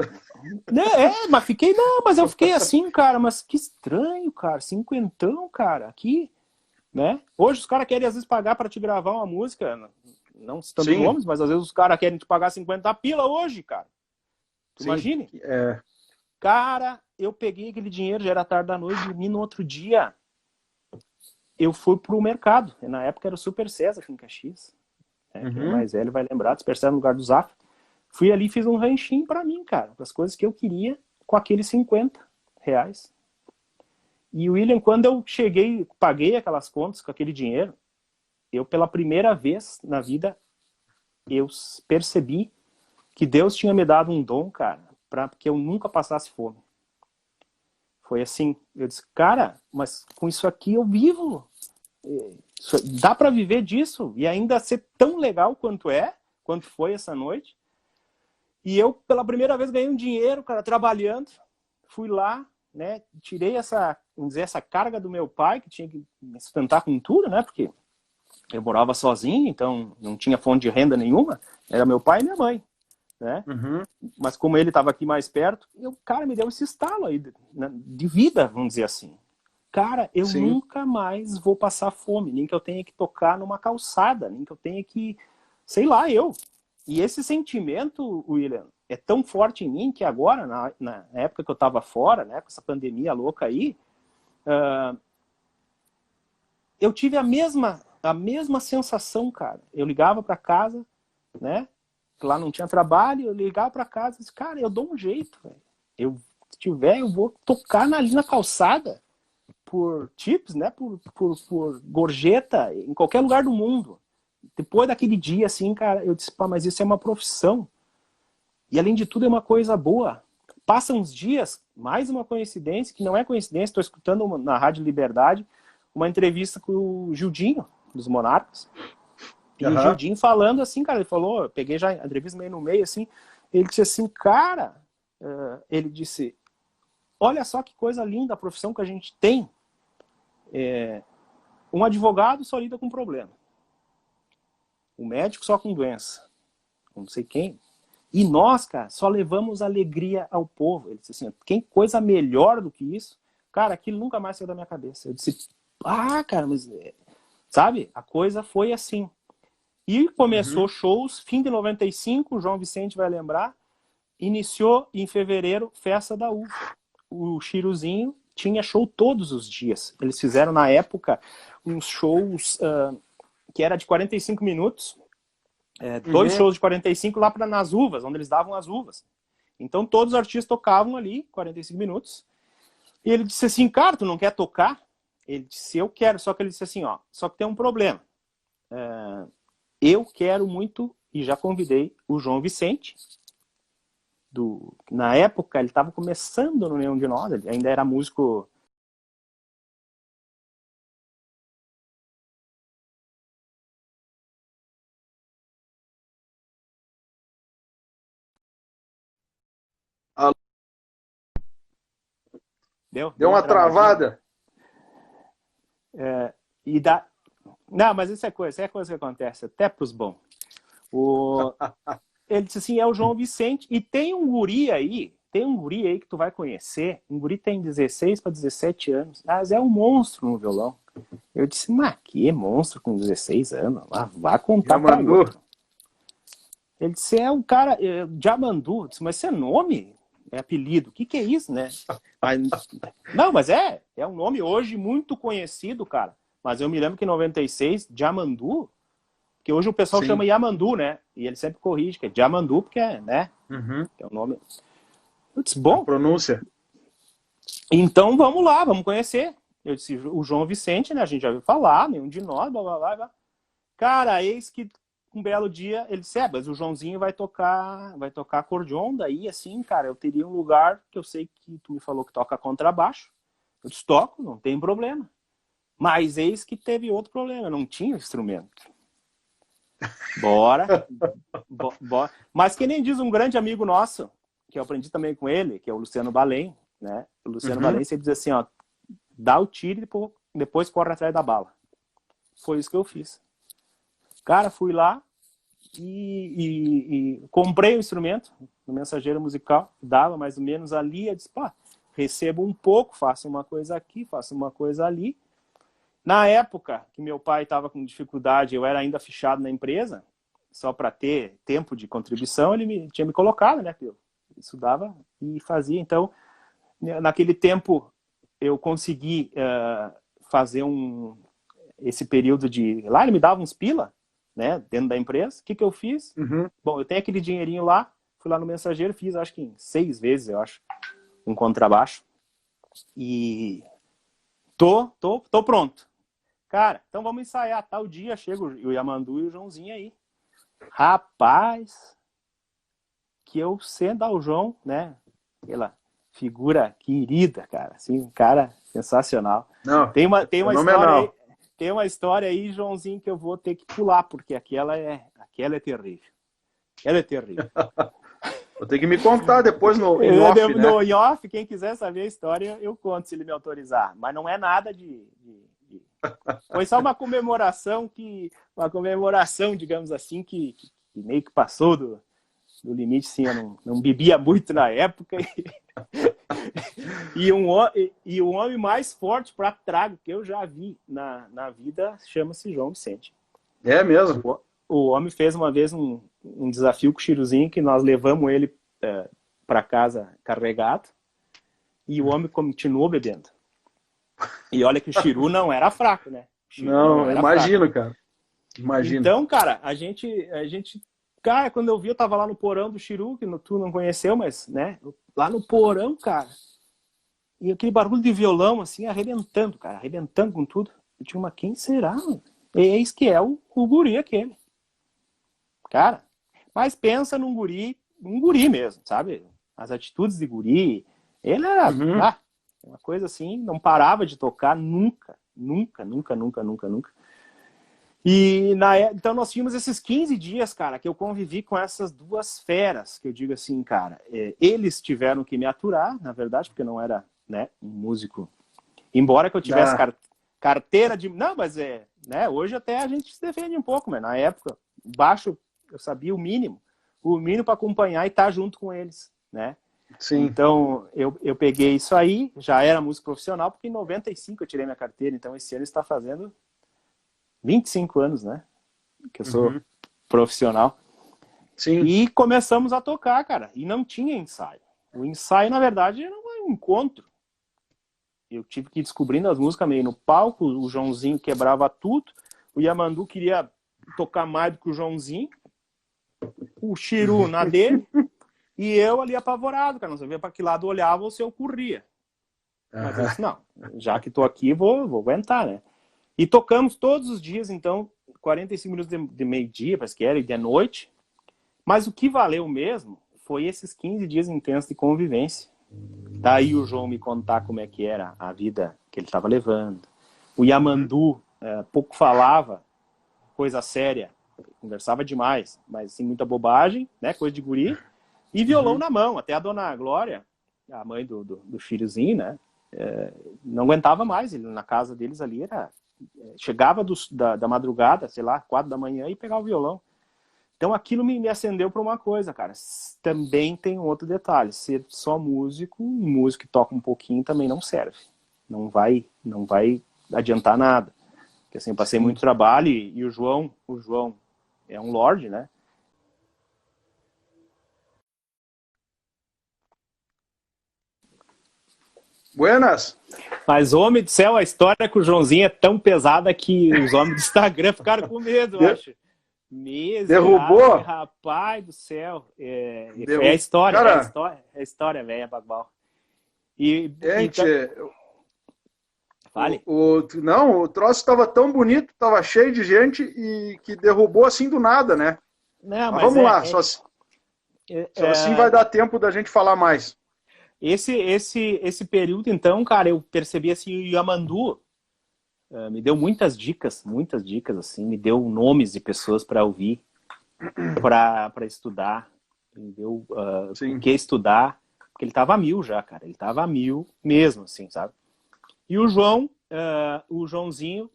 Mas fiquei, não, mas eu fiquei assim, cara, mas que estranho, cara, cinquentão, cara, aqui, né? Hoje os caras querem às vezes pagar para te gravar uma música, não citando Sim, nomes, mas às vezes os caras querem te pagar 50 pila hoje, cara. Tu sim. imagine? É, Cara, eu peguei aquele dinheiro, já era tarde da noite, dormi no outro dia. Eu fui pro mercado. Na época era o Super César aqui em Caxias. Né? Quem é uhum, mais velho vai lembrar, Super César no lugar do Zaf. Fui ali e fiz um ranchinho pra mim, cara. Das coisas que eu queria com aqueles R$ 50. E, William, quando eu cheguei, paguei aquelas contas com aquele dinheiro, eu, pela primeira vez na vida, eu percebi que Deus tinha me dado um dom, cara, para que eu nunca passasse fome. Foi assim, eu disse, cara, mas com isso aqui eu vivo. Dá para viver disso e ainda ser tão legal quanto foi essa noite. E eu, pela primeira vez, ganhei um dinheiro, cara, trabalhando. Fui lá, né, tirei vamos dizer, essa carga do meu pai, que tinha que me sustentar com tudo, né, porque eu morava sozinho, então não tinha fonte de renda nenhuma. Era meu pai e minha mãe, né? uhum, Mas como ele estava aqui mais perto, cara, me deu esse estalo aí de vida, vamos dizer assim. Cara, eu sim. nunca mais vou passar fome, nem que eu tenha que tocar numa calçada, nem que eu tenha que, sei lá, eu. E esse sentimento, William, é tão forte em mim que agora, na época que eu estava fora, né, com essa pandemia louca aí, eu tive a mesma sensação, cara. Eu ligava para casa, né, lá não tinha trabalho, eu ligava para casa e disse, cara, eu dou um jeito, velho. Se tiver, eu vou tocar ali na calçada por tips, né? Por gorjeta, em qualquer lugar do mundo. Depois daquele dia, assim, cara, eu disse, pá, mas isso é uma profissão. E além de tudo, é uma coisa boa. Passam uns dias, mais uma coincidência, que não é coincidência, estou escutando na Rádio Liberdade uma entrevista com o Gildinho, dos Monarcas. E o Aham. Gildinho falando assim, cara, ele falou, eu peguei já a entrevista meio no meio, assim, ele disse assim, cara, ele disse, olha só que coisa linda a profissão que a gente tem. Um advogado só lida com problema. O médico só com doença. Não sei quem. E nós, cara, só levamos alegria ao povo. Ele disse assim, tem coisa melhor do que isso? Cara, aquilo nunca mais saiu da minha cabeça. Eu disse, cara, mas... Sabe? A coisa foi assim. E começou Uhum. shows, fim de 95, o João Vicente vai lembrar, iniciou em fevereiro, Festa da Uva. O Chiruzinho tinha show todos os dias. Eles fizeram, na época, uns shows que era de 45 minutos, dois Uhum. shows de 45 lá nas uvas, onde eles davam as uvas. Então todos os artistas tocavam ali, 45 minutos. E ele disse assim, cara, tu não quer tocar? Ele disse, eu quero. Só que ele disse assim, ó, só que tem um problema. Eu quero muito, e já convidei o João Vicente, na época ele estava começando no Nenhum de Nós, ele ainda era músico. Ah, Deu deu uma uma travadinha ali. travada. E da, Não, mas isso é coisa que acontece até pros bons. O... Ele disse assim, é o João Vicente, e tem um guri aí que tu vai conhecer, um guri tem 16 para 17 anos, mas é um monstro no violão. Eu disse, mas que monstro com 16 anos? Vai contar para outro. Ele disse, é um cara, Jamandu. Eu disse, mas isso é nome? É apelido? O que é isso, né? Mas é um nome hoje muito conhecido, cara. Mas eu me lembro que em 96, Jamandu, que hoje o pessoal chama Yamandu, né? E ele sempre corrige, que é Jamandu, porque é, né? Que é o nome. Eu disse, bom. A pronúncia. Então vamos lá, vamos conhecer. Eu disse, o João Vicente, né? A gente já ouviu falar, nenhum de nós, blá, blá, blá, blá. Cara, eis que um belo dia ele disse, mas o Joãozinho vai tocar acordeon, daí assim, cara, eu teria um lugar que eu sei que tu me falou que toca contrabaixo. Eu disse, toco, não tem problema. Mas eis que teve outro problema, eu não tinha instrumento. Bora. Mas que nem diz um grande amigo nosso, que eu aprendi também com ele, que é o Luciano Balém, né? O Luciano Balém sempre diz assim, ó, dá o tiro e depois corre atrás da bala. Foi isso que eu fiz. Cara, fui lá e comprei o instrumento no mensageiro musical, dava mais ou menos ali, eu disse, pá, recebo um pouco, faço uma coisa aqui, faço uma coisa ali. Na época que meu pai estava com dificuldade, eu era ainda fichado na empresa, só para ter tempo de contribuição, ele tinha me colocado, né? Eu estudava e fazia. Então, naquele tempo, eu consegui fazer esse período de... Lá ele me dava uns pila, né? Dentro da empresa. O que eu fiz? Bom, eu tenho aquele dinheirinho lá, fui lá no mensageiro, fiz acho que em 6 vezes, eu acho, um contrabaixo. E tô pronto. Cara, então vamos ensaiar. Tal dia chega o Yamandu e o Joãozinho aí. Rapaz, que eu sendo ao João, né? Aquela figura querida, cara. Assim, um cara sensacional. Não, tem uma história aí, Joãozinho, que eu vou ter que pular, porque aquela é terrível. Ela é terrível. Vou ter que me contar depois em off, né? No em off, quem quiser saber a história, eu conto, se ele me autorizar. Mas não é nada de... Foi só uma comemoração, digamos assim, que meio que passou do limite, sim, eu não bebia muito na época. E o homem mais forte para trago que eu já vi na vida chama-se João Vicente. É mesmo? O homem fez uma vez um desafio com o Chiruzinho, que nós levamos ele para casa carregado, e o homem continuou bebendo. E olha que o Chiru não era fraco, né? Não, imagino, cara. Imagino. Então, cara, a gente... Cara, quando eu vi, eu tava lá no porão do Chiru, que tu não conheceu, mas, né? Lá no porão, cara. E aquele barulho de violão, assim, arrebentando, cara. Arrebentando com tudo. Eu tinha quem será? Eis que é o guri aquele. Cara, mas pensa num guri mesmo, sabe? As atitudes de guri. Ele era... uma coisa assim, não parava de tocar nunca. E então nós tínhamos esses 15 dias, cara, que eu convivi com essas duas feras, que eu digo assim, cara, eles tiveram que me aturar, na verdade, porque eu não era, né, um músico. Embora que eu tivesse carteira de... Não, mas né, hoje até a gente se defende um pouco, mas na época, baixo, eu sabia o mínimo para acompanhar e estar junto com eles, né? Sim. Então, eu peguei isso aí, já era músico profissional, porque em 95 eu tirei minha carteira, então esse ano está fazendo 25 anos, né? Que eu sou profissional. Sim. E começamos a tocar, cara, e não tinha ensaio. O ensaio, na verdade, era um encontro. Eu tive que ir descobrindo as músicas meio no palco, o Joãozinho quebrava tudo, o Yamandu queria tocar mais do que o Joãozinho, o Chiru na dele, e eu ali apavorado, cara, não sabia para que lado olhava ou se eu corria. Mas eu disse, não, já que tô aqui, vou aguentar, né? E tocamos todos os dias, então, 45 minutos de meio-dia, parece que era, e de noite. Mas o que valeu mesmo foi esses 15 dias intensos de convivência. Daí o João me contar como é que era a vida que ele estava levando. O Yamandu pouco falava, coisa séria, conversava demais, mas assim, muita bobagem, né, coisa de guri. E violão na mão, até a dona Glória, a mãe do filhozinho, né, não aguentava mais. Ele, na casa deles ali era chegava da madrugada, sei lá, 4 da manhã e pegava o violão. Então aquilo me acendeu para uma coisa, cara. Também tem um outro detalhe, ser só músico, um músico que toca um pouquinho também não serve. Não vai adiantar nada. Porque assim, eu passei muito trabalho e o João é um lorde, né? Buenas. Mas, homem do céu, a história com o Joãozinho é tão pesada que os homens do Instagram ficaram com medo, eu acho. Derrubou? Rapaz do céu. É a história, cara, é a história, velho, Bagbal. E fale. Não, o troço estava tão bonito, estava cheio de gente e que derrubou assim do nada, né? Não, mas vamos lá, só assim vai dar tempo da gente falar mais. Esse período, então, cara, eu percebi assim, o Yamandu me deu muitas dicas, assim, me deu nomes de pessoas para ouvir, para estudar, me deu o que estudar, porque ele tava a mil já, cara, ele tava a mil mesmo, assim, sabe? E o Joãozinho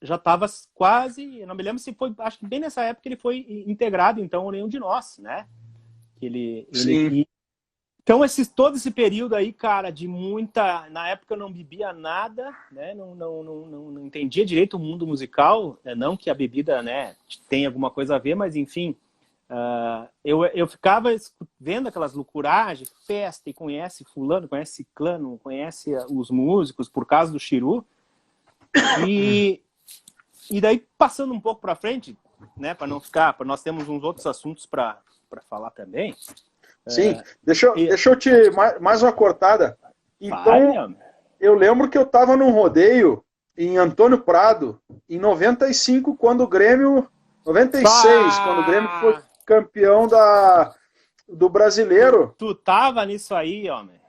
já estava quase, eu não me lembro se foi, acho que bem nessa época ele foi integrado, então, ao Nenhum de Nós, né? Então, todo esse período aí, cara, de muita... Na época eu não bebia nada, né? Não entendia direito o mundo musical. Não que a bebida, né, tenha alguma coisa a ver, mas enfim. Eu ficava vendo aquelas loucuragens, festa, e conhece fulano, conhece ciclano, conhece os músicos por causa do Chiru. E daí, passando um pouco para frente, né, para não ficar... Nós temos uns outros assuntos para falar também. Sim, deixa eu te... Mais uma cortada. Então, eu lembro que eu estava num rodeio em Antônio Prado, em 95, quando o Grêmio... 96, quando o Grêmio foi campeão do Brasileiro. Tu tava nisso aí, homem?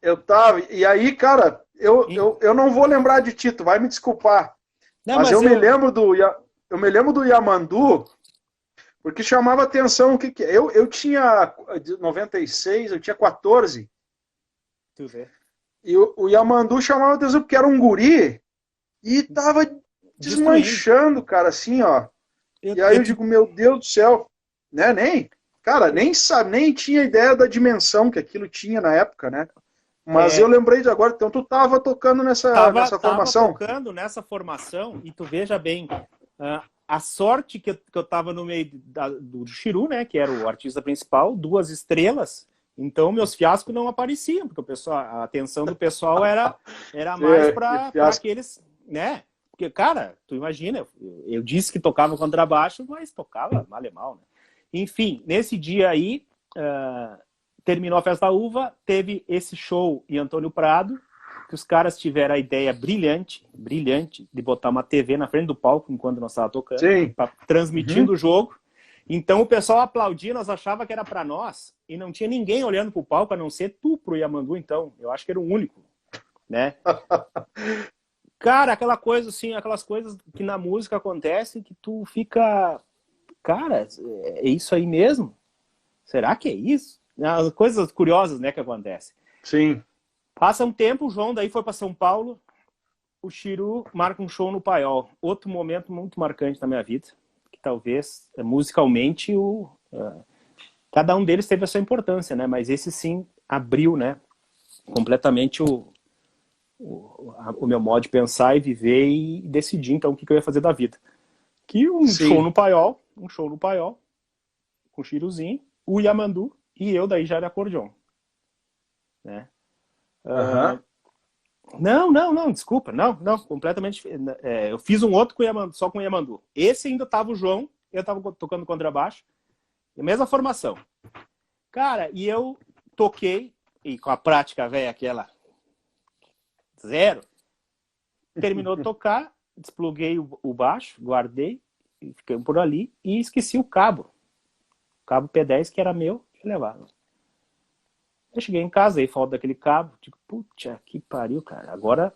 Eu tava. E aí, cara, eu não vou lembrar de ti, tu vai me desculpar. Mas eu me lembro do Yamandu... Porque chamava atenção o que eu tinha 96, eu tinha 14. Tu vê. E o Yamandu chamava atenção porque era um guri e tava desmanchando, cara, assim, ó. E aí eu digo, meu Deus do céu, né? Nem tinha ideia da dimensão que aquilo tinha na época, né? Mas eu lembrei de agora, então tu tava tocando nessa formação. Tava tocando nessa formação e tu veja bem, a sorte que eu tava no meio do Chiru, né, que era o artista principal, 2 estrelas, então meus fiascos não apareciam, porque a atenção do pessoal era mais para aqueles, né, porque, cara, tu imagina, eu disse que tocava contrabaixo, mas tocava mal e mal, né? Enfim, nesse dia aí, terminou a Festa da Uva, teve esse show em Antônio Prado, que os caras tiveram a ideia brilhante, de botar uma TV na frente do palco enquanto nós estávamos tocando, transmitindo o jogo. Então o pessoal aplaudia, nós achava que era para nós, e não tinha ninguém olhando pro palco, a não ser tu pro Yamandu, então. Eu acho que era o único, né? Cara, aquela coisa assim, aquelas coisas que na música acontecem que tu fica... Cara, é isso aí mesmo? Será que é isso? As coisas curiosas, né, que acontecem. Sim. Passa um tempo, o João daí foi para São Paulo, o Chiru marca um show no Paiol. Outro momento muito marcante na minha vida, que talvez, musicalmente, cada um deles teve a sua importância, né? Mas esse sim abriu, né, completamente o meu modo de pensar e viver e decidir, então, o que eu ia fazer da vida. Que um show no Paiol, com o Chiruzinho, o Yamandu, e eu daí já era acordeon, né? Não, desculpa, não, completamente. Eu fiz um outro só com o Yamandu. Esse ainda tava o João, eu tava tocando contrabaixo, a mesma formação. Cara, e eu toquei, e com a prática velha aquela, 0, terminou de tocar, despluguei o baixo, guardei, e fiquei por ali, e esqueci o cabo P10 que era meu, e levava. Eu cheguei em casa, aí falta daquele cabo, tipo, puta que pariu, cara. Agora,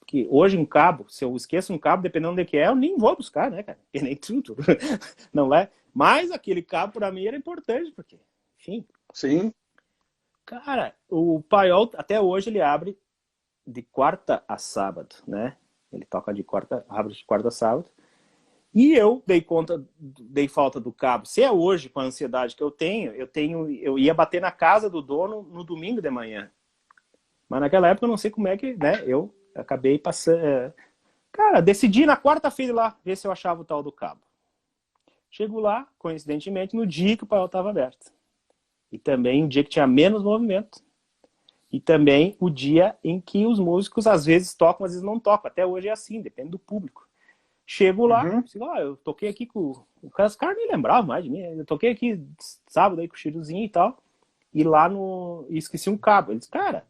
que hoje um cabo, se eu esqueço um cabo, dependendo de que é, eu nem vou buscar, né, cara? E nem tudo. Não é? Mas aquele cabo, pra mim, era importante, porque, enfim. Sim. Cara, o Paiol, até hoje, ele abre de quarta a sábado, né? Ele toca de quarta a sábado. E eu dei falta do cabo. Se é hoje, com a ansiedade que eu ia bater na casa do dono no domingo de manhã. Mas naquela época eu não sei como é que, né? Eu acabei passando. Cara, decidi na quarta-feira lá ver se eu achava o tal do cabo. Chego lá, coincidentemente, no dia que o paiol estava aberto. E também o dia que tinha menos movimento. E também o dia em que os músicos às vezes tocam, às vezes não tocam. Até hoje é assim, depende do público. Chego lá, eu toquei aqui com... Os caras nem lembravam mais de mim. Eu toquei aqui sábado aí com o Chiruzinho e tal. E lá no... E esqueci um cabo. Eles, cara,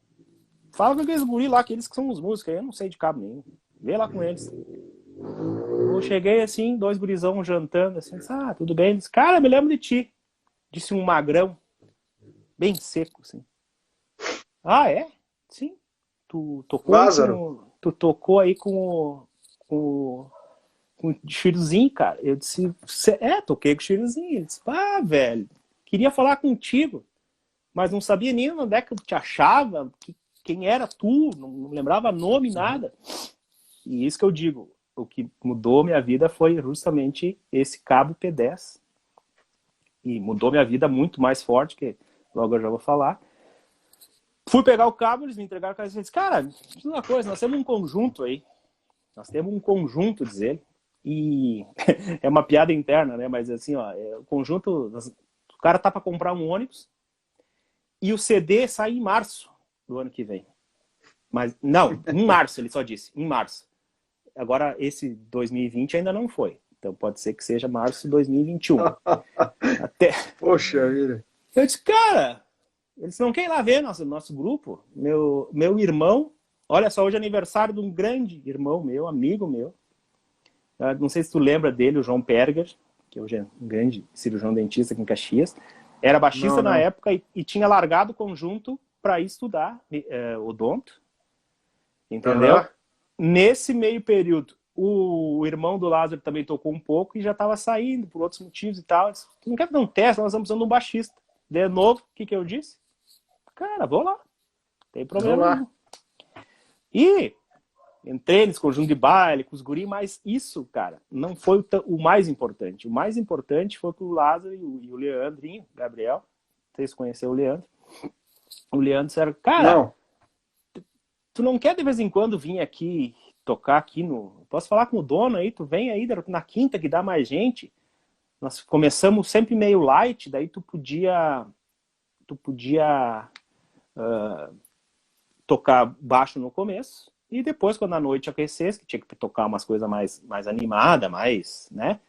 fala com aqueles guri lá, que eles que são os músicos aí. Eu não sei de cabo nenhum. Vê lá com eles. Eu cheguei assim, 2 gurizão jantando, assim. Tudo bem? Eles, cara, me lembro de ti. Disse um magrão, bem seco, assim. É? Sim. Tu tocou Lázaro. aí com o Chiruzinho, cara. Eu disse, toquei com o Chiruzinho. Ele disse, velho, queria falar contigo, mas não sabia nem onde é que eu te achava, quem era tu, não lembrava nome, nada. E isso que eu digo, o que mudou minha vida foi justamente esse cabo P10. E mudou minha vida muito mais forte, que logo eu já vou falar. Fui pegar o cabo, eles me entregaram o cabo e disse, cara, diz uma coisa, nós temos um conjunto aí. Nós temos um conjunto, diz ele. E é uma piada interna, né? Mas assim, o conjunto... O cara tá para comprar um ônibus e o CD sai em março do ano que vem. Mas, não, em março, ele só disse, em março. Agora, esse 2020 ainda não foi. Então pode ser que seja março de 2021. Poxa vida. Eu disse, cara, eles não querem ir lá ver nosso grupo. Meu irmão, olha só, hoje é aniversário de um grande irmão meu, amigo meu. Não sei se tu lembra dele, o João Perger, que hoje é um grande cirurgião dentista aqui em Caxias. Era baixista na época e tinha largado o conjunto para ir estudar odonto. Entendeu? Nesse meio período, o irmão do Lázaro também tocou um pouco e já estava saindo por outros motivos e tal. Disse, não quer fazer um teste? Nós estamos precisando de um baixista. De novo, o que eu disse? Cara, vou lá. Não tem problema nenhum. E entrei nesse conjunto de baile com os guri, mas isso, cara, não foi o mais importante. O mais importante foi que o Lázaro e o Leandrinho, Gabriel, vocês conheceram o Leandro. O Leandro disseram, cara, tu não quer de vez em quando vir aqui tocar aqui no... Posso falar com o dono aí? Tu vem aí na quinta que dá mais gente. Nós começamos sempre meio light, daí tu podia tocar baixo no começo e depois, quando a noite aquecesse, que tinha que tocar umas coisas mais animadas, mais, né?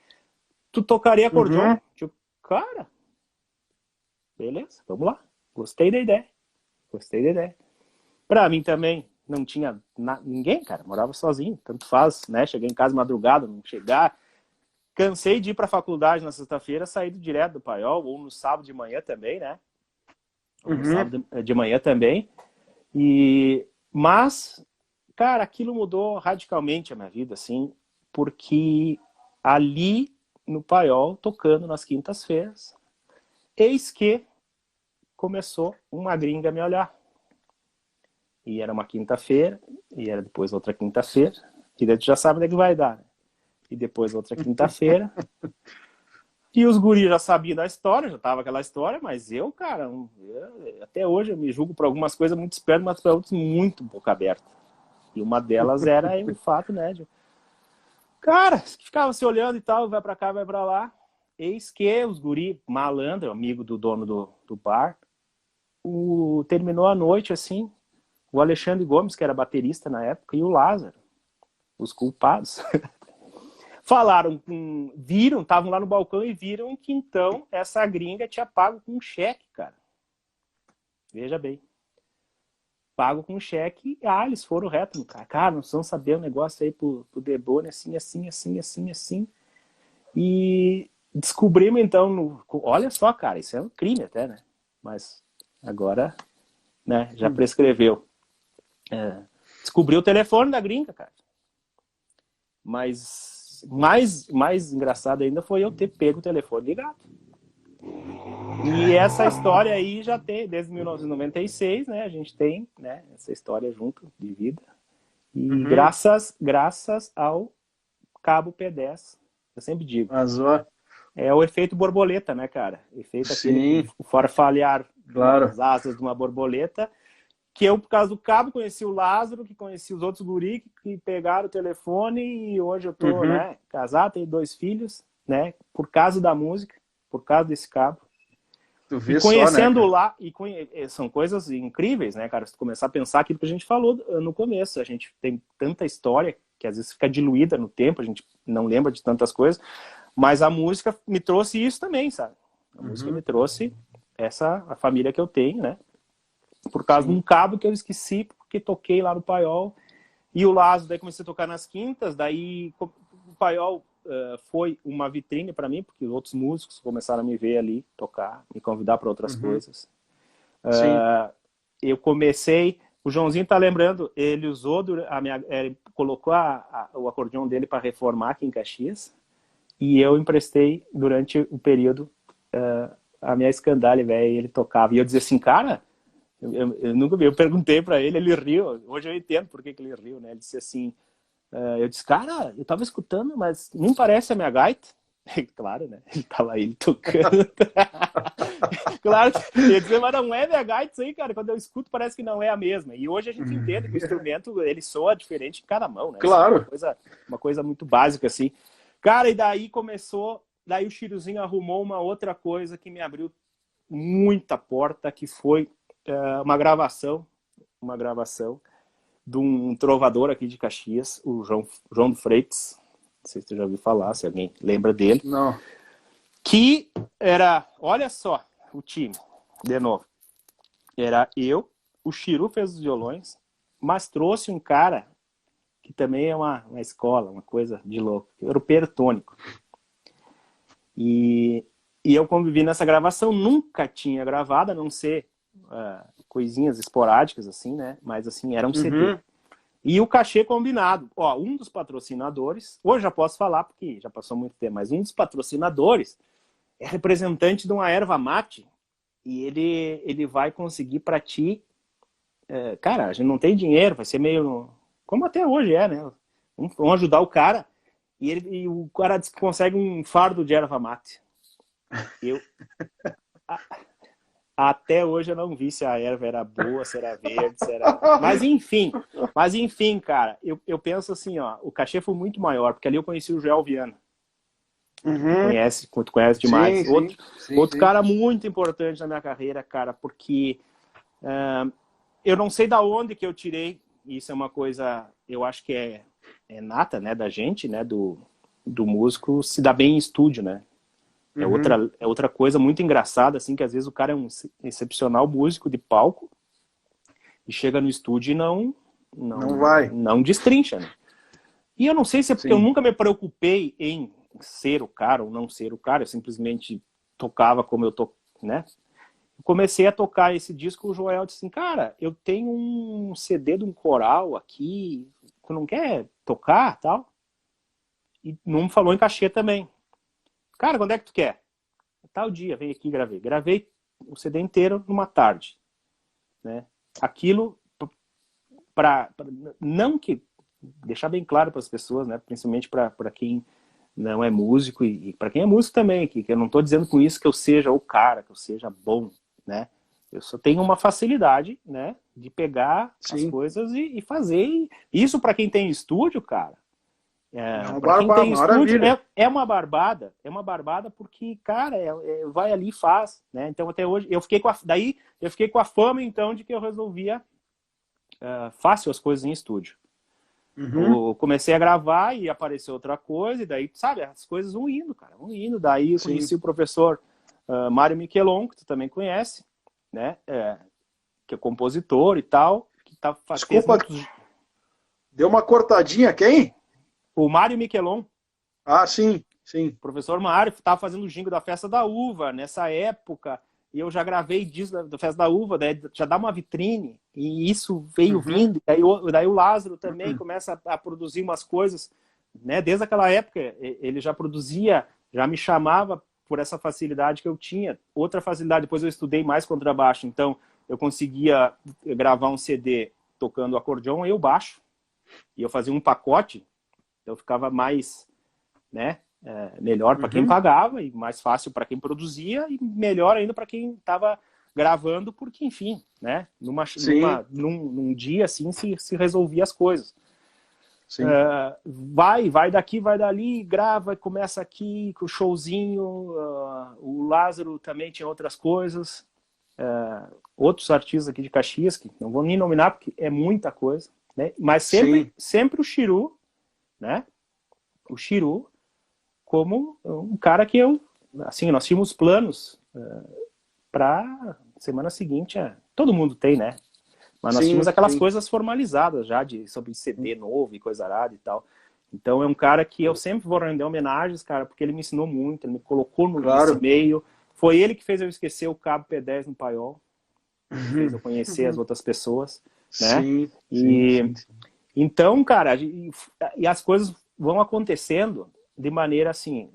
Tu tocaria acordeon. Tipo, cara, beleza, vamos lá. Gostei da ideia. Pra mim também, não tinha ninguém, cara. Morava sozinho, tanto faz, né? Cheguei em casa madrugada, não chegar. Cansei de ir pra faculdade na sexta-feira, saí direto do paiol, ou no sábado de manhã também, né? Ou no sábado de manhã também. Mas, cara, aquilo mudou radicalmente a minha vida, assim, porque ali no paiol, tocando nas quintas-feiras, eis que começou uma gringa a me olhar. E era uma quinta-feira, e era depois outra quinta-feira, e daí tu já sabe onde é que vai dar, né? E depois outra quinta-feira. E os guris já sabiam da história, já tava aquela história, mas eu, cara, até hoje eu me julgo por algumas coisas muito esperto, mas para outras muito boca aberta. E uma delas era o fato, né, de... Cara, que ficava se olhando e tal, vai pra cá, vai pra lá. Eis que os guri, malandro, amigo do dono do bar, terminou a noite, assim, o Alexandre Gomes, que era baterista na época, e o Lázaro, os culpados. Falaram, estavam lá no balcão e viram que então essa gringa tinha pago com um cheque, cara. Veja bem. Pago com um cheque, eles foram reto no cara. Cara, nós vamos saber o negócio aí pro Debone, assim. E descobrimos então, olha só, cara, isso é um crime até, né? Mas agora, né, já prescreveu. Descobriu o telefone da gringa, cara. Mas mais engraçado ainda foi eu ter pego o telefone ligado. E essa história aí já tem, desde 1996, né? A gente tem, né, essa história junto de vida. E graças ao cabo P10, eu sempre digo. Mas, ó, É o efeito borboleta, né, cara? Efeito aquele sim, farfalhar claro. das asas de uma borboleta. Que eu, por causa do cabo, conheci o Lázaro, que conheci os outros guri que pegaram o telefone e hoje eu tô, Uhum. né, casado, tenho 2 filhos, né, por causa da música, por causa desse cabo. Tu E vê só, né, conhecendo cara? lá, são coisas incríveis, né, cara? Se tu começar a pensar aquilo que a gente falou no começo, a gente tem tanta história que às vezes fica diluída no tempo, a gente não lembra de tantas coisas, mas a música me trouxe isso também, sabe? A música me trouxe a família que eu tenho, né? Por causa de Sim. um cabo que eu esqueci, porque toquei lá no Paiol. E o Lázaro, daí comecei a tocar nas quintas, daí o Paiol foi uma vitrine para mim, porque outros músicos começaram a me ver ali tocar, me convidar para outras coisas. Sim. Eu comecei, o Joãozinho tá lembrando, ele usou, ele colocou o acordeão dele para reformar aqui em Caxias, e eu emprestei durante o período a minha escandalha, velho, e ele tocava. E eu dizia assim, cara, eu nunca vi, eu perguntei para ele, ele riu, hoje eu entendo por que ele riu, né? Ele disse assim, eu disse, cara, eu tava escutando, mas não parece a minha gaita. Claro, né? Ele tava aí tocando. Claro, ia dizer, mas não é minha gaita isso aí, cara. Quando eu escuto, parece que não é a mesma. E hoje a gente entende que o instrumento, ele soa diferente em cada mão, né? Claro. Isso é uma coisa muito básica, assim. Cara, e daí começou, daí o Chiruzinho arrumou uma outra coisa que me abriu muita porta, que foi uma gravação de um trovador aqui de Caxias, o João do Freitas, não sei se você já ouviu falar, se alguém lembra dele, Não. que era, olha só, o time, de novo, era eu, o Chiru fez os violões, mas trouxe um cara que também é uma escola, uma coisa de louco, era o Pertônico. E eu convivi nessa gravação, nunca tinha gravado, a não ser coisinhas esporádicas, assim, né? Mas, assim, era um CD. E o cachê combinado. Ó, um dos patrocinadores, hoje já posso falar, porque já passou muito tempo, mas um dos patrocinadores é representante de uma erva mate e ele vai conseguir para ti... cara, a gente não tem dinheiro, vai ser meio... Como até hoje é, né? Vamos ajudar o cara e o cara diz que consegue um fardo de erva mate. Eu... Até hoje eu não vi se a erva era boa, se era verde, se era... Mas enfim, cara, eu penso assim, ó, o cachê foi muito maior, porque ali eu conheci o Joel Viana. Tu conhece demais. Sim, Outro cara muito importante na minha carreira, cara, porque eu não sei da onde que eu tirei, isso é uma coisa, eu acho que é nata, né, da gente, né, do músico se dar bem em estúdio, né? É outra coisa muito engraçada, assim, que às vezes o cara é um excepcional músico de palco e chega no estúdio e não destrincha, né? E eu não sei se é porque eu nunca me preocupei em ser o cara ou não ser o cara, eu simplesmente tocava como eu tô, né? Eu comecei a tocar esse disco, o Joel disse assim, cara, eu tenho um CD de um coral aqui, tu não quer tocar, tal? E não falou em cachê também. Cara, quando é que tu quer? Tal dia, vem aqui e gravei. Gravei o CD inteiro numa tarde. Né? Aquilo, não que... Deixar bem claro para as pessoas, né? Principalmente para quem não é músico e para quem é músico também, que eu não estou dizendo com isso que eu seja o cara, que eu seja bom, né? Eu só tenho uma facilidade, né? De pegar as coisas e fazer. Isso para quem tem estúdio, cara, para quem tem estúdio, é uma barbada. É uma barbada porque, cara, vai ali e faz, né? Então, até hoje, eu fiquei com a fama, então, de que eu resolvia fácil as coisas em estúdio. Eu comecei a gravar e apareceu outra coisa, e daí, sabe, as coisas vão indo, cara, vão indo. Daí eu conheci o professor Mário Michelon, que tu também conhece, né? Que é compositor e tal. Que tá, Desculpa, deu uma cortadinha, quem? O Mário Michelon. Ah, sim. O professor Mário estava fazendo o jingle da Festa da Uva nessa época, e eu já gravei disso da Festa da Uva, daí já dá uma vitrine, e isso veio vindo, daí o Lázaro também começa a produzir umas coisas, né? Desde aquela época, ele já produzia, já me chamava por essa facilidade que eu tinha. Outra facilidade, depois eu estudei mais contrabaixo, então eu conseguia gravar um CD tocando acordeon e o baixo. e eu fazia um pacote, então ficava mais, né, melhor para quem pagava e mais fácil para quem produzia e melhor ainda para quem estava gravando, porque, enfim, né, num dia assim se resolvia as coisas. Vai daqui, vai dali, grava, começa aqui com o showzinho, o Lázaro também tinha outras coisas, outros artistas aqui de Caxias, que não vou nem nominar porque é muita coisa, né? Mas sempre o Chiru, né? O Chiru como um cara que assim, nós tínhamos planos para semana seguinte, todo mundo tem, né? Mas nós tínhamos aquelas coisas formalizadas já, sobre CD novo e coisa arada e tal. Então é um cara que eu sempre vou render homenagens, cara, porque ele me ensinou muito, ele me colocou nesse meio. Foi ele que fez eu esquecer o cabo P10 no paiol, fez eu conhecer as outras pessoas, né? Então, cara, e as coisas vão acontecendo de maneira assim...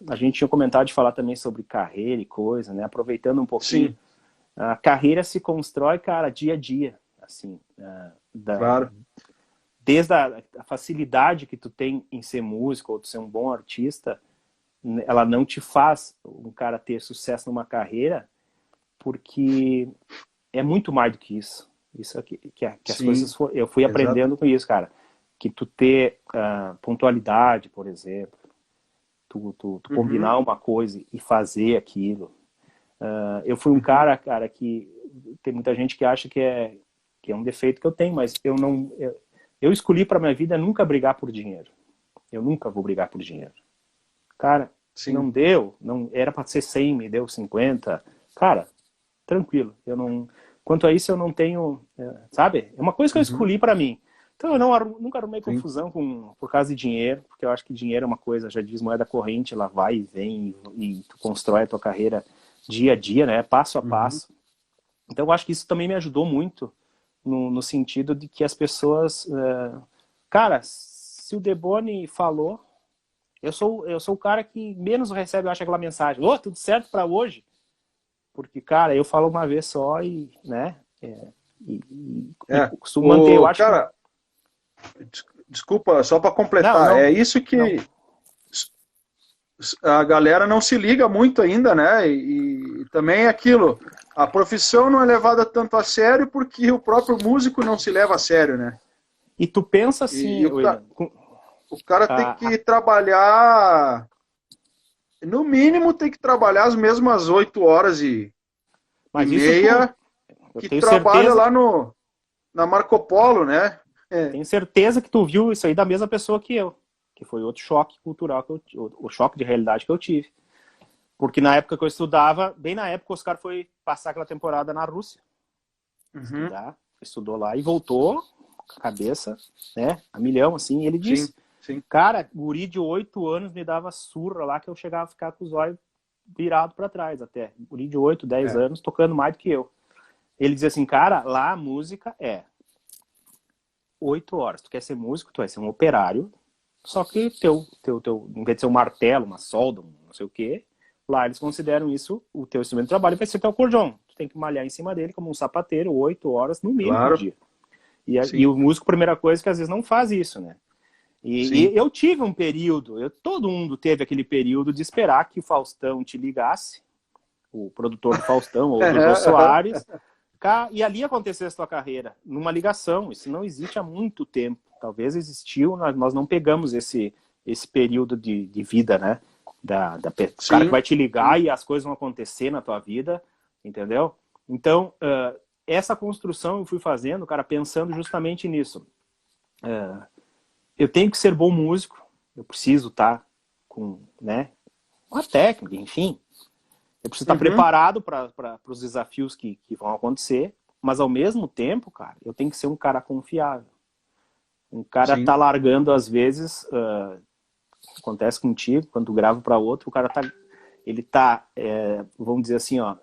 a gente tinha comentado de falar também sobre carreira e coisa, né? Aproveitando um pouquinho. A carreira se constrói, cara, dia a dia, assim, desde a facilidade que tu tem em ser músico ou de ser um bom artista, ela não te faz um cara ter sucesso numa carreira, porque é muito mais do que isso. Isso aqui, que as coisas eu fui aprendendo com isso, cara, que tu ter pontualidade, por exemplo, tu combinar uma coisa e fazer aquilo. Eu fui um cara, que tem muita gente que acha que é um defeito que eu tenho, mas eu escolhi para minha vida nunca brigar por dinheiro. Eu nunca vou brigar por dinheiro. Cara, não deu, não era para ser 100, me deu 50. Cara, tranquilo. Quanto a isso eu não tenho, sabe? É uma coisa que eu escolhi para mim. Então eu nunca arrumei confusão por causa de dinheiro, porque eu acho que dinheiro é uma coisa, já diz moeda corrente, ela vai e vem e tu constrói a tua carreira dia a dia, né? Passo a passo. Então eu acho que isso também me ajudou muito no sentido de que as pessoas... cara, se o Deboni falou, eu sou o cara que menos recebe, eu acho, aquela mensagem. Tudo certo para hoje? Porque, cara, eu falo uma vez só e, né? E costumo manter, eu acho. Cara, desculpa, só para completar, não, é isso que a galera não se liga muito ainda, né? E também é aquilo, a profissão não é levada tanto a sério porque o próprio músico não se leva a sério, né? E tu pensa assim, o cara tem que trabalhar, no mínimo tem que trabalhar as mesmas 8 horas e meia que trabalha lá na Marco Polo, né? Tenho certeza que tu viu isso aí da mesma pessoa que eu, que foi outro choque cultural, o choque de realidade que eu tive. Porque na época que eu estudava, bem na época o Oscar foi passar aquela temporada na Rússia. Estudou lá e voltou com a cabeça, né, a milhão, assim, e ele disse, cara, guri de 8 anos me dava surra lá que eu chegava a ficar com os olhos virados para trás até. Guri de 8, 10 anos, tocando mais do que eu. Ele dizia assim, cara, lá a música é 8 horas. Tu quer ser músico, tu vai ser um operário, só que em vez de ser um martelo, uma solda, não sei o quê, lá eles consideram isso, o teu instrumento de trabalho vai ser teu acordeon. Tu tem que malhar em cima dele como um sapateiro, 8 horas no mínimo por dia. E o músico, primeira coisa, que às vezes não faz isso, né? E eu tive um período, todo mundo teve aquele período de esperar que o Faustão te ligasse, o produtor do Faustão, ou do Jô Soares, e ali acontecesse a tua carreira, numa ligação. Isso não existe há muito tempo. Talvez existiu, nós não pegamos esse período de vida, né? O cara que vai te ligar e as coisas vão acontecer na tua vida, entendeu? Então, essa construção eu fui fazendo, cara, pensando justamente nisso. Eu tenho que ser bom músico, eu preciso estar com, né, uma técnica, enfim. Eu preciso estar preparado para os desafios que vão acontecer, mas ao mesmo tempo, cara, eu tenho que ser um cara confiável. Um cara tá largando, às vezes, acontece contigo, quando tu grava para outro, o cara tá, vamos dizer assim, ó,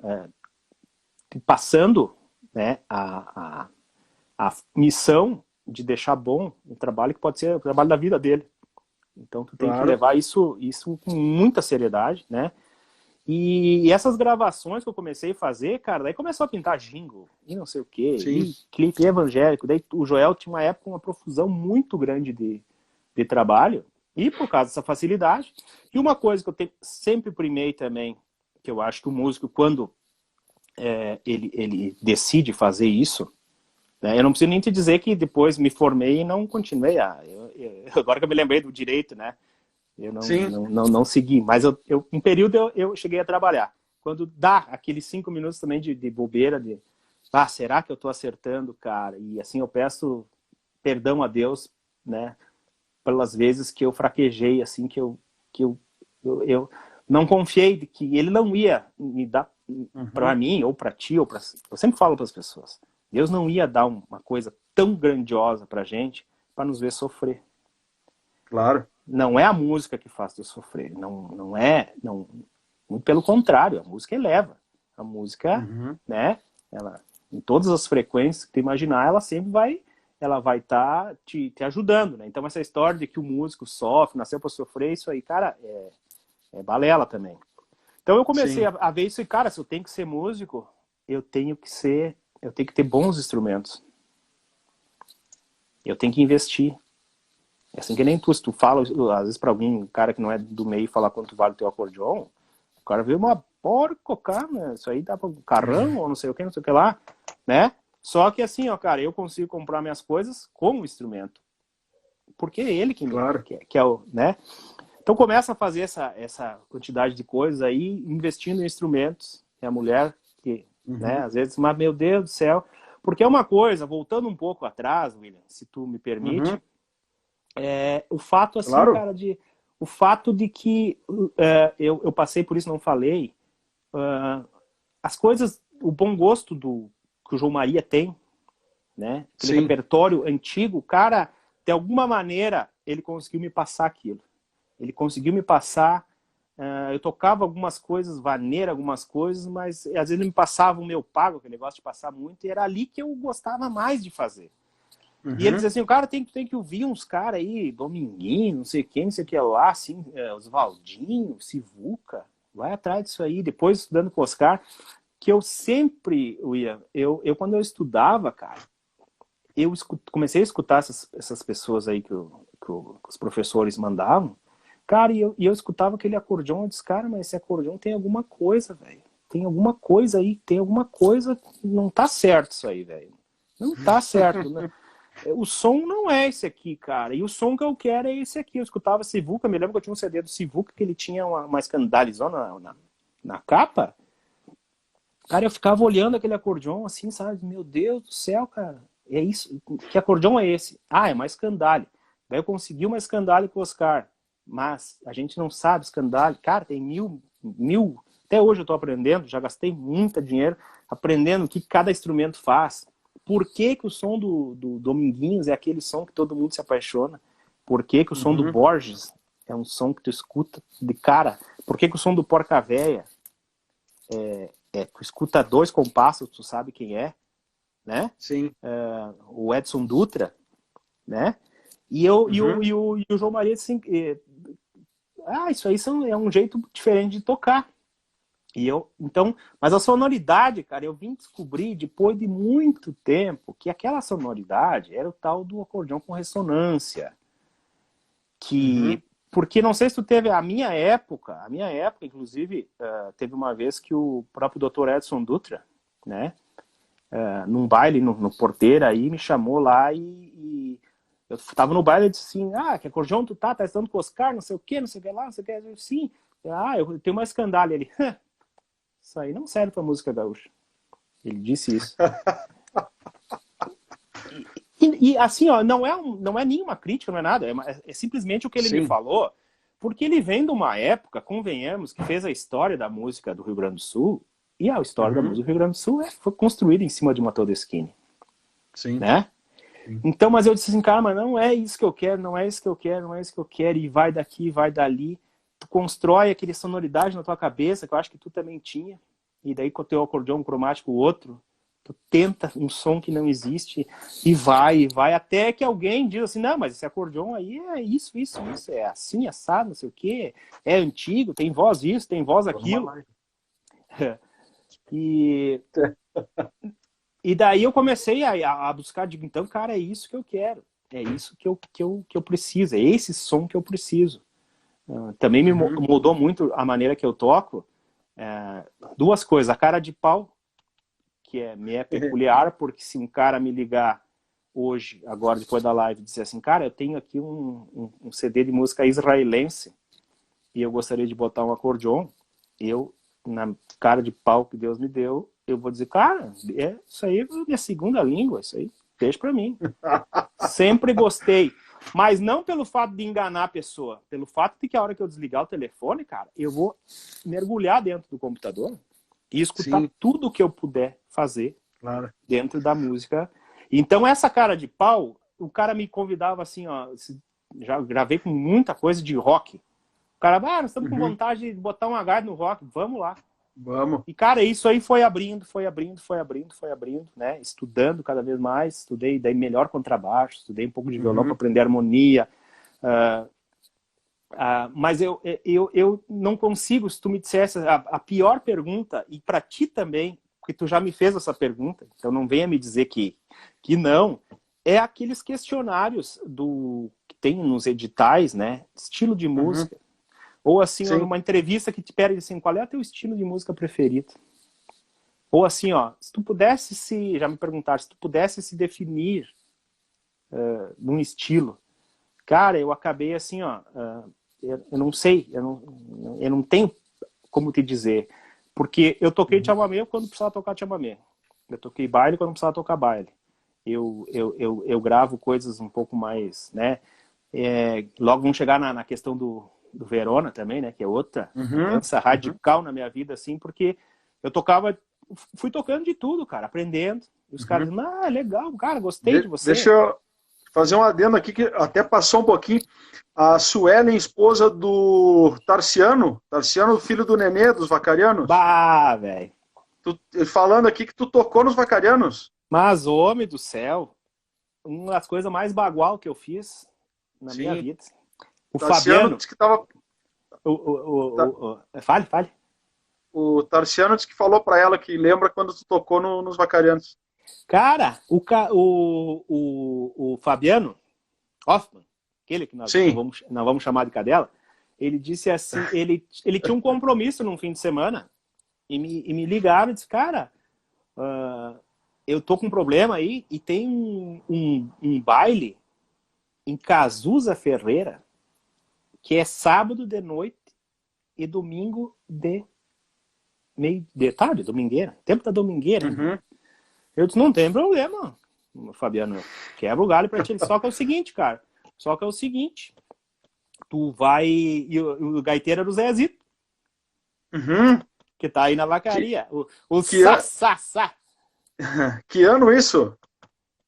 passando, né, a missão de deixar bom um trabalho que pode ser o trabalho da vida dele. Então tu tem que levar isso com muita seriedade, né? E essas gravações que eu comecei a fazer, cara, daí começou a pintar jingle e não sei o quê, e clipe evangélico. Daí o Joel tinha uma época uma profusão muito grande de trabalho, e por causa dessa facilidade. E uma coisa que eu sempre primei também, que eu acho que o músico, quando ele decide fazer isso, né, eu não preciso nem te dizer que depois me formei e não continuei. Agora que eu me lembrei do direito, né? Eu não segui, mas um período eu cheguei a trabalhar. Quando dá aqueles 5 minutos também de bobeira, será que eu estou acertando, cara? E assim eu peço perdão a Deus, né, pelas vezes que eu fraquejei, assim, que eu não confiei de que ele não ia me dar para mim, ou para ti, ou para... Eu sempre falo para as pessoas, Deus não ia dar uma coisa tão grandiosa para a gente para nos ver sofrer. Claro. Não é a música que faz tu sofrer. Não é. Muito pelo contrário, a música eleva. A música, né? Ela, em todas as frequências que tu imaginar, ela sempre vai estar te ajudando, né? Então essa história de que o músico sofre, nasceu para sofrer, isso aí, cara, é balela também. Então eu comecei a ver isso e, cara, se eu tenho que ser músico, eu tenho que ter bons instrumentos. Eu tenho que investir. É assim que nem tu, se tu fala, às vezes pra alguém, cara que não é do meio, falar quanto vale o teu acordeon, o cara vê uma porca, cara, né? Isso aí dá pra um carrão, ou não sei o que lá, né? Só que assim, ó, cara, eu consigo comprar minhas coisas com o instrumento. Porque é ele que é o, né? Então começa a fazer essa quantidade de coisas aí, investindo em instrumentos. É a mulher que, né, às vezes, mas meu Deus do céu. Porque é uma coisa, voltando um pouco atrás, William, se tu me permite, o fato, assim, cara, o fato de que eu passei por isso, não falei, as coisas, o bom gosto que o João Maria tem, né? Aquele repertório antigo, cara, de alguma maneira, ele conseguiu me passar aquilo. Ele conseguiu me passar, eu tocava algumas coisas, vaneira algumas coisas, mas às vezes ele me passava o meu pago, aquele negócio de passar muito, e era ali que eu gostava mais de fazer. E ele dizia assim, o cara tem que ouvir uns caras aí, Dominguinho, não sei quem, não sei o que lá, assim, Oswaldinho, Sivuca, vai atrás disso aí. Depois, estudando com o Oscar, que eu sempre, eu quando eu estudava, cara, comecei a escutar essas pessoas aí que os professores mandavam, cara, e eu escutava aquele acordeon, eu disse, cara, mas esse acordeon tem alguma coisa, velho. Tem alguma coisa aí, não tá certo isso aí, velho. Não tá certo, né? O som não é esse aqui, cara. E o som que eu quero é esse aqui. Eu escutava Sivuca, me lembro que eu tinha um CD do Sivuca que ele tinha uma escandalizona na capa. Cara, eu ficava olhando aquele acordeon assim, sabe? Meu Deus do céu, cara. É isso. Que acordeon é esse? É uma escandale. Daí eu consegui uma escandale com o Oscar. Mas a gente não sabe escandale. Cara, tem mil. Até hoje eu tô aprendendo, já gastei muito dinheiro aprendendo o que cada instrumento faz. Por que o som do Dominguinhos é aquele som que todo mundo se apaixona? Por que o som do Borges é um som que tu escuta de cara? Por que o som do Porca Véia tu escuta 2 compassos, tu sabe quem é, né? Sim. O Edson Dutra, né? E o João Maria assim, isso aí é um jeito diferente de tocar. Então, mas a sonoridade, cara, eu vim descobrir depois de muito tempo que aquela sonoridade era o tal do acordeão com ressonância. Porque não sei se tu teve a minha época, inclusive, teve uma vez que o próprio Dr. Edson Dutra, né, num baile no Porteira aí, me chamou lá e eu tava no baile e disse assim, que acordeão tu tá estudando com o Oscar, não sei o que lá, não sei o que. Eu disse, sim, eu tenho uma escandalha ali. Isso aí não serve pra música gaúcha. Ele disse isso. E assim, ó, não é nenhuma crítica, não é nada. É simplesmente o que ele me falou. Porque ele vem de uma época, convenhamos, que fez a história da música do Rio Grande do Sul. E a história da música do Rio Grande do Sul foi construída em cima de uma Todeschini. Sim. Né? Sim. Então, mas eu disse assim, cara, mas não é isso que eu quero, não é isso que eu quero, não é isso que eu quero. E vai daqui, vai dali. Tu constrói aquele sonoridade na tua cabeça, que eu acho que tu também tinha, e daí com o teu acordeão cromático o outro, tu tenta um som que não existe, e vai, até que alguém diz assim, não, mas esse acordeão aí é isso, é assim, assado, não sei o quê, é antigo, tem voz isso, tem voz aquilo. E, e daí eu comecei a buscar, digo, então, cara, é isso que eu quero. É isso que eu preciso. É esse som que eu preciso. Também me mudou muito a maneira que eu toco. Duas coisas. A cara de pau, que me é peculiar, porque se um cara me ligar hoje, agora, depois da live, dizer assim, cara, eu tenho aqui um CD de música israelense e eu gostaria de botar um acordeon, eu, na cara de pau que Deus me deu, eu vou dizer, cara, isso aí é minha segunda língua, isso aí deixa pra mim. Sempre gostei. Mas não pelo fato de enganar a pessoa, pelo fato de que a hora que eu desligar o telefone, cara, eu vou mergulhar dentro do computador e escutar tudo que eu puder fazer dentro da música. Então, essa cara de pau, o cara me convidava assim, ó, já gravei com muita coisa de rock. O cara, nós estamos com vontade de botar um H no rock, vamos lá. Vamos. E, cara, isso aí foi abrindo, né? Estudando cada vez mais, estudei daí melhor contrabaixo, estudei um pouco de violão para aprender harmonia. Mas eu não consigo, se tu me dissesse a pior pergunta, e para ti também, porque tu já me fez essa pergunta, então não venha me dizer que não, é aqueles questionários que tem nos editais, né? Estilo de música. Ou assim, ó, numa entrevista que te pede assim, qual é o teu estilo de música preferido? Ou assim, ó, se tu pudesse já me perguntaram, se tu pudesse se definir num estilo, cara, eu acabei assim, ó, eu não sei, eu não tenho como te dizer, porque eu toquei chamamé quando precisava tocar chamamé, eu toquei baile quando precisava tocar baile, eu gravo coisas um pouco mais, né, logo vamos chegar na questão do Verona também, né, que é outra mudança radical na minha vida, assim, porque eu fui tocando de tudo, cara, aprendendo, e os caras dizem, legal, cara, gostei de você. Deixa eu fazer um adendo aqui, que até passou um pouquinho, a Suelen, esposa do Tarciano, filho do Nenê, dos Vacarianos. Bah, velho. Falando aqui que tu tocou nos Vacarianos. Mas, homem do céu, uma das coisas mais bagual que eu fiz na minha vida. O Fabiano disse que tava... Fale. O Tarciano disse que falou pra ela que lembra quando tu tocou nos Vacarianos. Cara, o Fabiano Hoffman, aquele que nós não vamos chamar de cadela, ele disse assim, ele tinha um compromisso num fim de semana e me ligaram e disse, cara, eu tô com um problema aí e tem um baile em Cazuza Ferreira que é sábado de noite e domingo de tarde, domingueira, tempo da domingueira. Eu disse, não tem problema, Fabiano, quebra o galho pra ti. Só que é o seguinte, cara, tu vai... E o gaiteiro era o Zezito, que tá aí na vacaria. O Sassá. Que ano isso?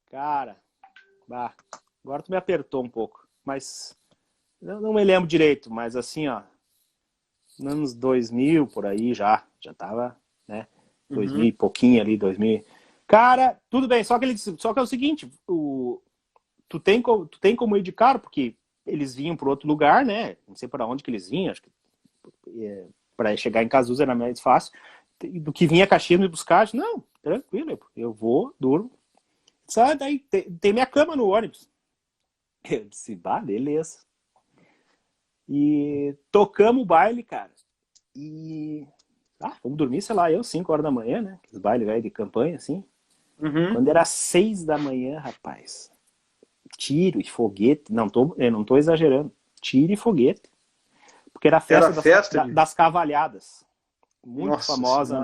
Cara, agora tu me apertou um pouco, mas eu não me lembro direito, mas assim, ó, nos anos 2000, por aí já tava, né, 2000 e pouquinho ali, 2000. Cara, tudo bem, só que é o seguinte, tu tem como ir de carro, porque eles vinham para outro lugar, né, não sei para onde que eles vinham, acho que para chegar em Cazuza era mais fácil, do que vinha a Caxias me buscar, não, tranquilo, eu vou, durmo, sabe, daí tem minha cama no ônibus. Eu disse, beleza. E tocamos o baile, cara. E vamos dormir, sei lá, 5 horas da manhã, né? Os bailes velho de campanha, assim. Quando era 6 da manhã, rapaz, tiro e foguete. Eu não tô exagerando. Tiro e foguete. Porque era a festa, das cavalhadas. Muito famosa,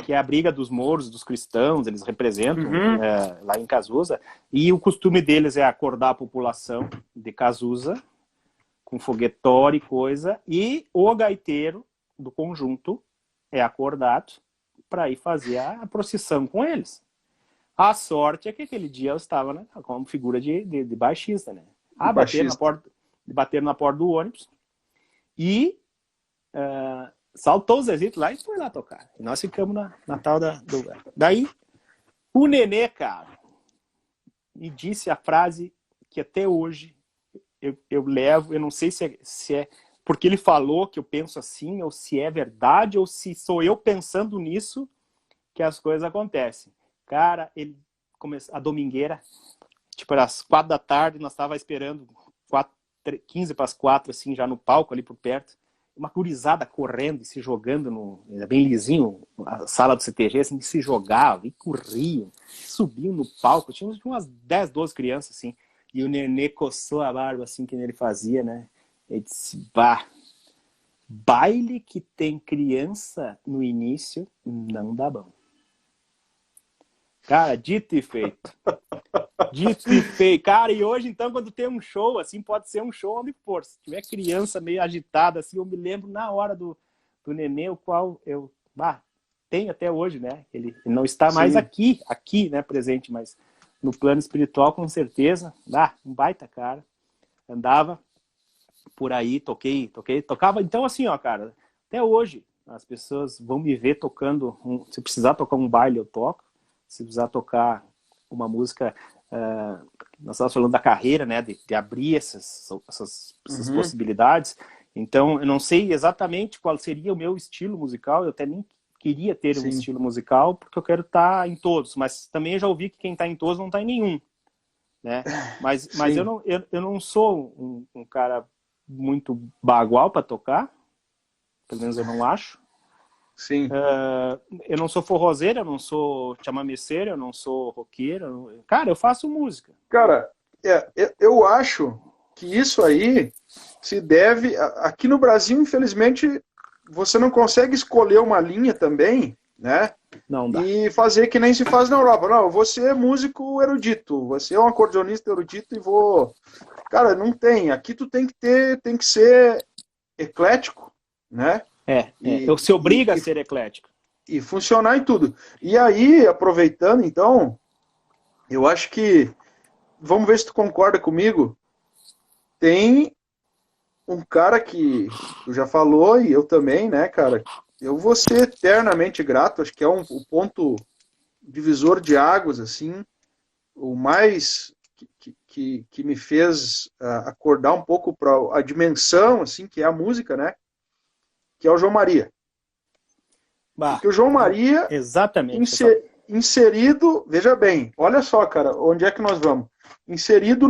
que é a briga dos mouros, dos cristãos, eles representam lá em Cazuza. E o costume deles é acordar a população de Cazuza com foguetório e coisa, e o gaiteiro do conjunto é acordado para ir fazer a procissão com eles. A sorte é que aquele dia eu estava, né, como figura de baixista, né? Bateram na porta do ônibus e saltou o Zezito lá e foi lá tocar. E nós ficamos na tal do... Daí, o Nenê, cara, me disse a frase que até hoje eu levo, eu não sei se é porque ele falou que eu penso assim, ou se é verdade, ou se sou eu pensando nisso que as coisas acontecem. Cara, ele começou a domingueira, tipo, era às 4 da tarde, nós tava esperando 15 para as 4, assim, já no palco ali por perto, uma gurizada correndo e se jogando era bem lisinho, a sala do CTG, assim, se jogava e corriam, subiam no palco, tinha umas 10, 12 crianças, assim, e o Nenê coçou a barba, assim, que ele fazia, né? Ele disse, bah, baile que tem criança no início não dá bom. Cara, dito e feito. Dito e feito. Cara, e hoje, então, quando tem um show, assim, pode ser um show onde for. Se tiver criança meio agitada, assim, eu me lembro na hora do Nenê, o qual eu tenho até hoje, né? Ele não está mais aqui, né, presente, mas no plano espiritual, com certeza. Um baita cara. Andava por aí, tocava. Então, assim, ó, cara, até hoje, as pessoas vão me ver tocando, se precisar tocar um baile, eu toco. Se precisar tocar uma música, nós estávamos falando da carreira, né, de abrir essas possibilidades. Então, eu não sei exatamente qual seria o meu estilo musical, eu até nem queria ter um estilo musical, porque eu quero estar em todos, mas também eu já ouvi que quem está em todos não está em nenhum, né? Mas eu não sou um cara muito bagual para tocar, pelo menos eu não acho. Sim. Eu não sou forrozeiro, eu não sou chamameceiro, eu não sou roqueiro. Cara, eu faço música. Cara, eu acho que isso aí se deve... Aqui no Brasil, infelizmente, você não consegue escolher uma linha também, né? Não dá. E fazer que nem se faz na Europa. Não, você é músico erudito, você é um acordeonista erudito e vou... Cara, não tem. Aqui tu tem que ser eclético, né? Se obriga a ser eclético. E funcionar em tudo. E aí, aproveitando, então, eu acho que, vamos ver se tu concorda comigo, tem um cara que tu já falou, e eu também, né, cara, eu vou ser eternamente grato, acho que é o ponto divisor de águas, assim, o mais que me fez acordar um pouco para a dimensão, assim, que é a música, né, que é o João Maria. Porque o João Maria, inserido, veja bem, olha só, cara, onde é que nós vamos? Inserido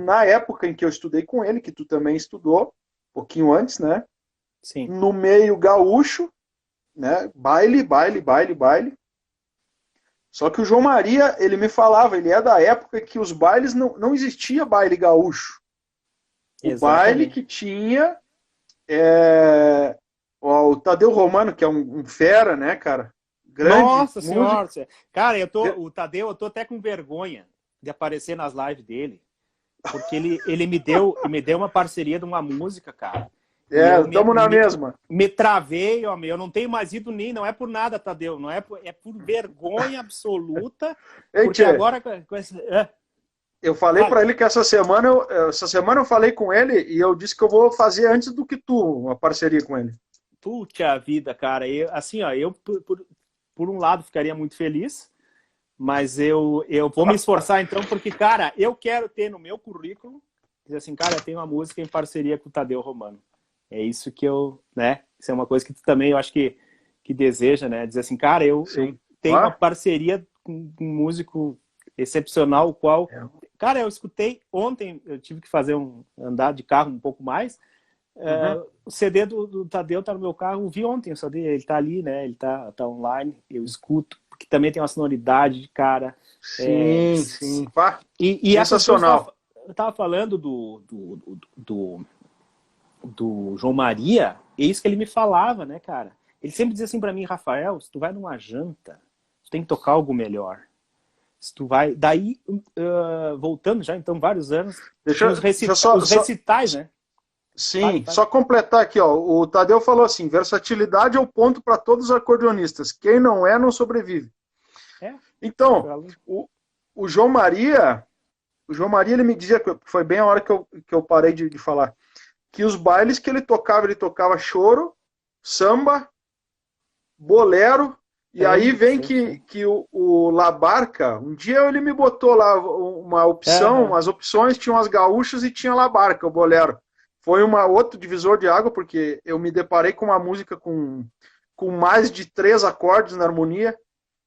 na época em que eu estudei com ele, que tu também estudou, um pouquinho antes, né? Sim. No meio gaúcho, né? Baile. Só que o João Maria, ele me falava, ele é da época que os bailes não existia baile gaúcho. O baile que tinha o Tadeu Romano, que é um fera, né, cara? Grande. Nossa senhora! Cara, o Tadeu, eu tô até com vergonha de aparecer nas lives dele. Porque ele me deu uma parceria de uma música, cara. Estamos na mesma. Me travei, ó, eu não tenho mais ido nem, não é por nada, Tadeu, não é por vergonha absoluta. Porque agora com esse... Eu falei para ele que essa semana eu falei com ele e eu disse que eu vou fazer antes do que tu, uma parceria com ele. Puxa vida, cara. Eu por um lado ficaria muito feliz, mas eu vou me esforçar então, porque, cara, eu quero ter no meu currículo, dizer assim, cara, eu tenho uma música em parceria com o Tadeu Romano. É isso que né? Isso é uma coisa que tu também, eu acho que deseja, né? Dizer assim, cara, eu tenho uma parceria com um músico excepcional, o qual... Cara, eu escutei ontem, eu tive que andar de carro um pouco mais. O CD do Tadeu tá no meu carro, eu vi ontem o CD, ele tá ali, né? Ele tá online, eu escuto, porque também tem uma sonoridade de cara. Sim. E sensacional. Eu tava falando do João Maria, é isso que ele me falava, né, cara? Ele sempre dizia assim pra mim, Rafael, se tu vai numa janta, tu tem que tocar algo melhor. Se tu vai... Daí, voltando já, então, vários anos, os recitais, né? Sim, só completar aqui, ó. O Tadeu falou assim, versatilidade é o ponto para todos os acordeonistas. Quem não é, não sobrevive. Então, o João Maria, ele me dizia, que foi bem a hora que eu parei de falar, que os bailes que ele tocava choro, samba, bolero, e aí vem que o La Barca, um dia ele me botou lá uma opção, umas opções, tinha umas gaúchas e tinha La Barca, o bolero. foi outro divisor de água, porque eu me deparei com uma música com mais de 3 acordes na harmonia,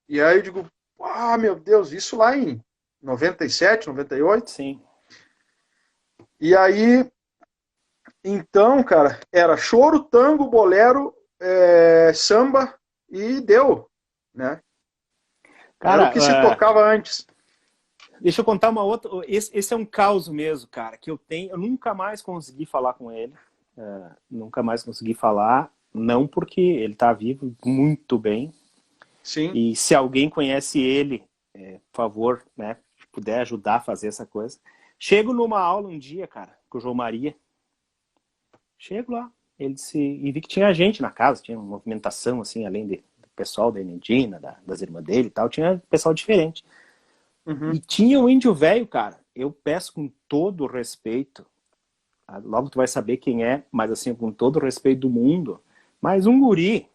e aí eu digo, ah, meu Deus, isso lá em 97, 98. Sim. E aí, então, cara, era choro, tango, bolero, samba e deu, né? Era o que se Cara, tocava antes. deixa eu contar uma outra. Esse é um caos mesmo, cara, que eu tenho. Eu nunca mais consegui falar com ele. Nunca mais consegui falar. Não porque ele tá vivo muito bem. Sim. E se alguém conhece ele, por favor, né, puder ajudar a fazer essa coisa. Chego numa aula um dia, cara, com o João Maria. Chego lá. Ele disse, e vi que tinha gente na casa, tinha uma movimentação, assim, além do pessoal da Enedina, das irmãs dele e tal, tinha pessoal diferente. Uhum. E tinha um índio velho, cara. Eu peço com todo o respeito, logo tu vai saber quem é, mas assim, com todo o respeito do mundo, mas um guri,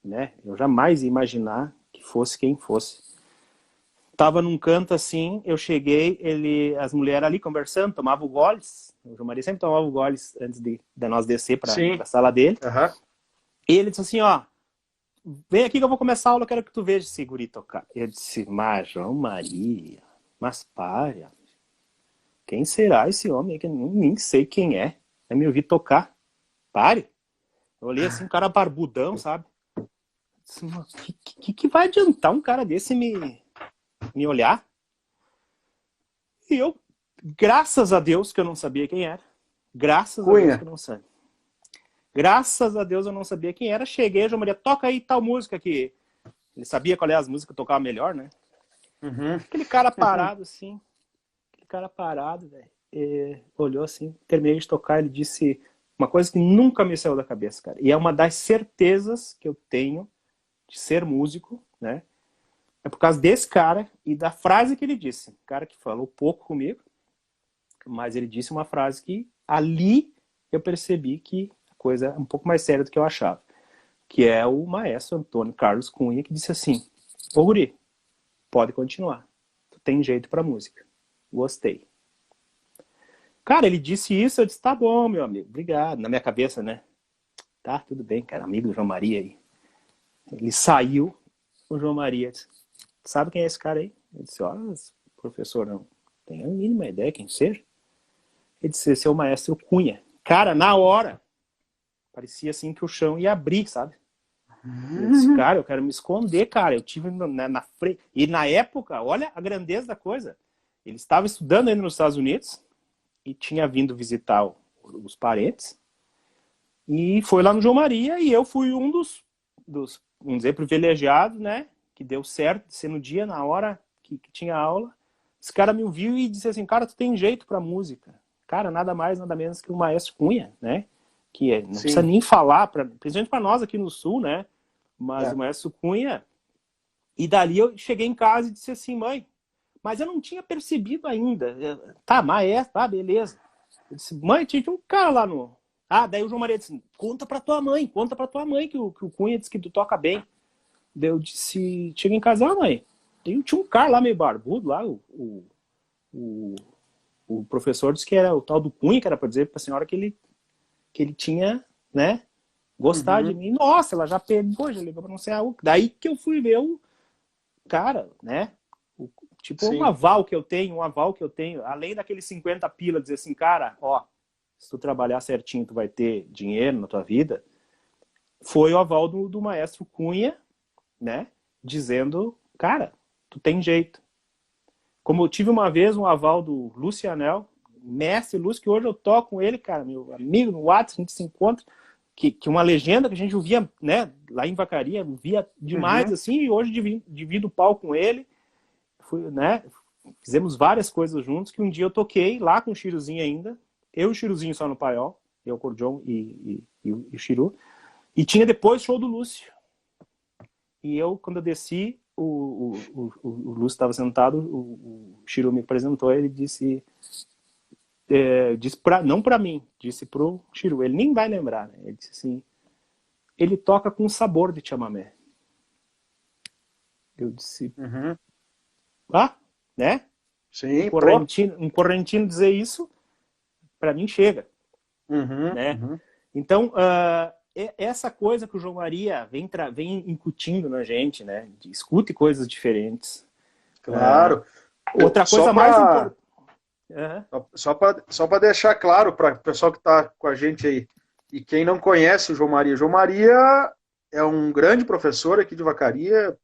né? Eu jamais ia imaginar que fosse quem fosse. Tava num canto assim, eu cheguei, as mulheres ali conversando, tomavam goles. O João Maria sempre tomava goles antes de nós descer para Sim. a sala dele. Uhum. E ele disse assim, ó, vem aqui que eu vou começar a aula, eu quero que tu veja esse guri tocar. Eu disse, mas João Maria, mas para, quem será esse homem que eu nem sei quem é? Vai me ouvir tocar? Pare. Eu olhei assim, um cara barbudão, sabe? O que vai adiantar um cara desse me olhar? E eu, graças a Deus que eu não sabia quem era. Graças a Deus que eu não sabia. Graças a Deus eu não sabia quem era. Cheguei, João Maria, toca aí tal música que... Ele sabia qual é as músicas que eu tocava melhor, né? Uhum. Aquele cara parado, assim. Aquele cara parado, velho. Olhou assim, terminei de tocar, ele disse uma coisa que nunca me saiu da cabeça, cara. E é uma das certezas que eu tenho de ser músico, né? É por causa desse cara e da frase que ele disse. Um cara que falou pouco comigo, mas ele disse uma frase que ali eu percebi que a coisa é um pouco mais séria do que eu achava. Que é o maestro Antônio Carlos Cunha, que disse assim, ô guri, pode continuar. Tu tem jeito pra música. Gostei. Cara, ele disse isso, eu disse, tá bom, meu amigo, obrigado. Na minha cabeça, né? Tá, tudo bem, cara, amigo do João Maria aí. Ele saiu, o João Maria disse, sabe quem é esse cara aí? Eu disse, olha, professor, não tenho a mínima ideia quem seja. Ele disse, esse é o maestro Cunha. Cara, na hora, parecia assim que o chão ia abrir, sabe? Eu disse, cara, eu quero me esconder, cara. Eu tive na frente. E na época, olha a grandeza da coisa. Ele estava estudando ainda nos Estados Unidos e tinha vindo visitar os parentes. E foi lá no João Maria e eu fui um dos vamos dizer, privilegiados, né? Que deu certo de ser no dia, na hora que tinha aula. Esse cara me ouviu e disse assim, cara, tu tem jeito pra música. Cara, nada mais, nada menos que o maestro Cunha, né? Que não precisa nem falar, principalmente para nós aqui no Sul, né? Mas o maestro Cunha... E dali eu cheguei em casa e disse assim, mãe, mas eu não tinha percebido ainda. Tá, maestro, tá, beleza. Eu disse, mãe, tinha um cara lá no... Ah, daí o João Maria disse, conta pra tua mãe que o Cunha disse que tu toca bem. Daí eu disse, cheguei em casa, mãe, tinha um cara lá meio barbudo lá, o professor disse que era o tal do Cunha, que era pra dizer pra senhora que ele tinha, né, gostado de mim. Nossa, ela já pegou, já ligou pra não sei aonde. Daí que eu fui ver o cara, né, tipo, um aval que eu tenho, além daqueles 50 pila, dizer assim, cara, ó, se tu trabalhar certinho, tu vai ter dinheiro na tua vida, foi o aval do maestro Cunha, né, dizendo, cara, tu tem jeito. Como eu tive uma vez um aval do Lucianel, mestre Lúcio, que hoje eu toco com ele, cara, meu amigo no WhatsApp, a gente se encontra, que uma legenda que a gente ouvia, né, lá em Vacaria, ouvia demais, assim, e hoje divido o palco com ele, né, fizemos várias coisas juntos, que um dia eu toquei lá com o Chiruzinho ainda, eu e o Chiruzinho só no paiol, eu, o Cordion e o Chiru, e tinha depois show do Lúcio. E eu, quando eu desci, o Lúcio estava sentado, o Chiru me apresentou, ele disse não para mim, disse pro Chiru, ele nem vai lembrar, né? Ele disse assim, ele toca com sabor de chamamé. Eu disse, né? Sim, um correntino dizer isso, para mim chega. né? Uhum. Então, essa coisa que o João Maria vem incutindo na gente, né? Escute coisas diferentes. Claro. Outra Só coisa mais para importante... Uhum. só para deixar claro para o pessoal que está com a gente aí, e quem não conhece o João Maria é um grande professor aqui de Vacaria,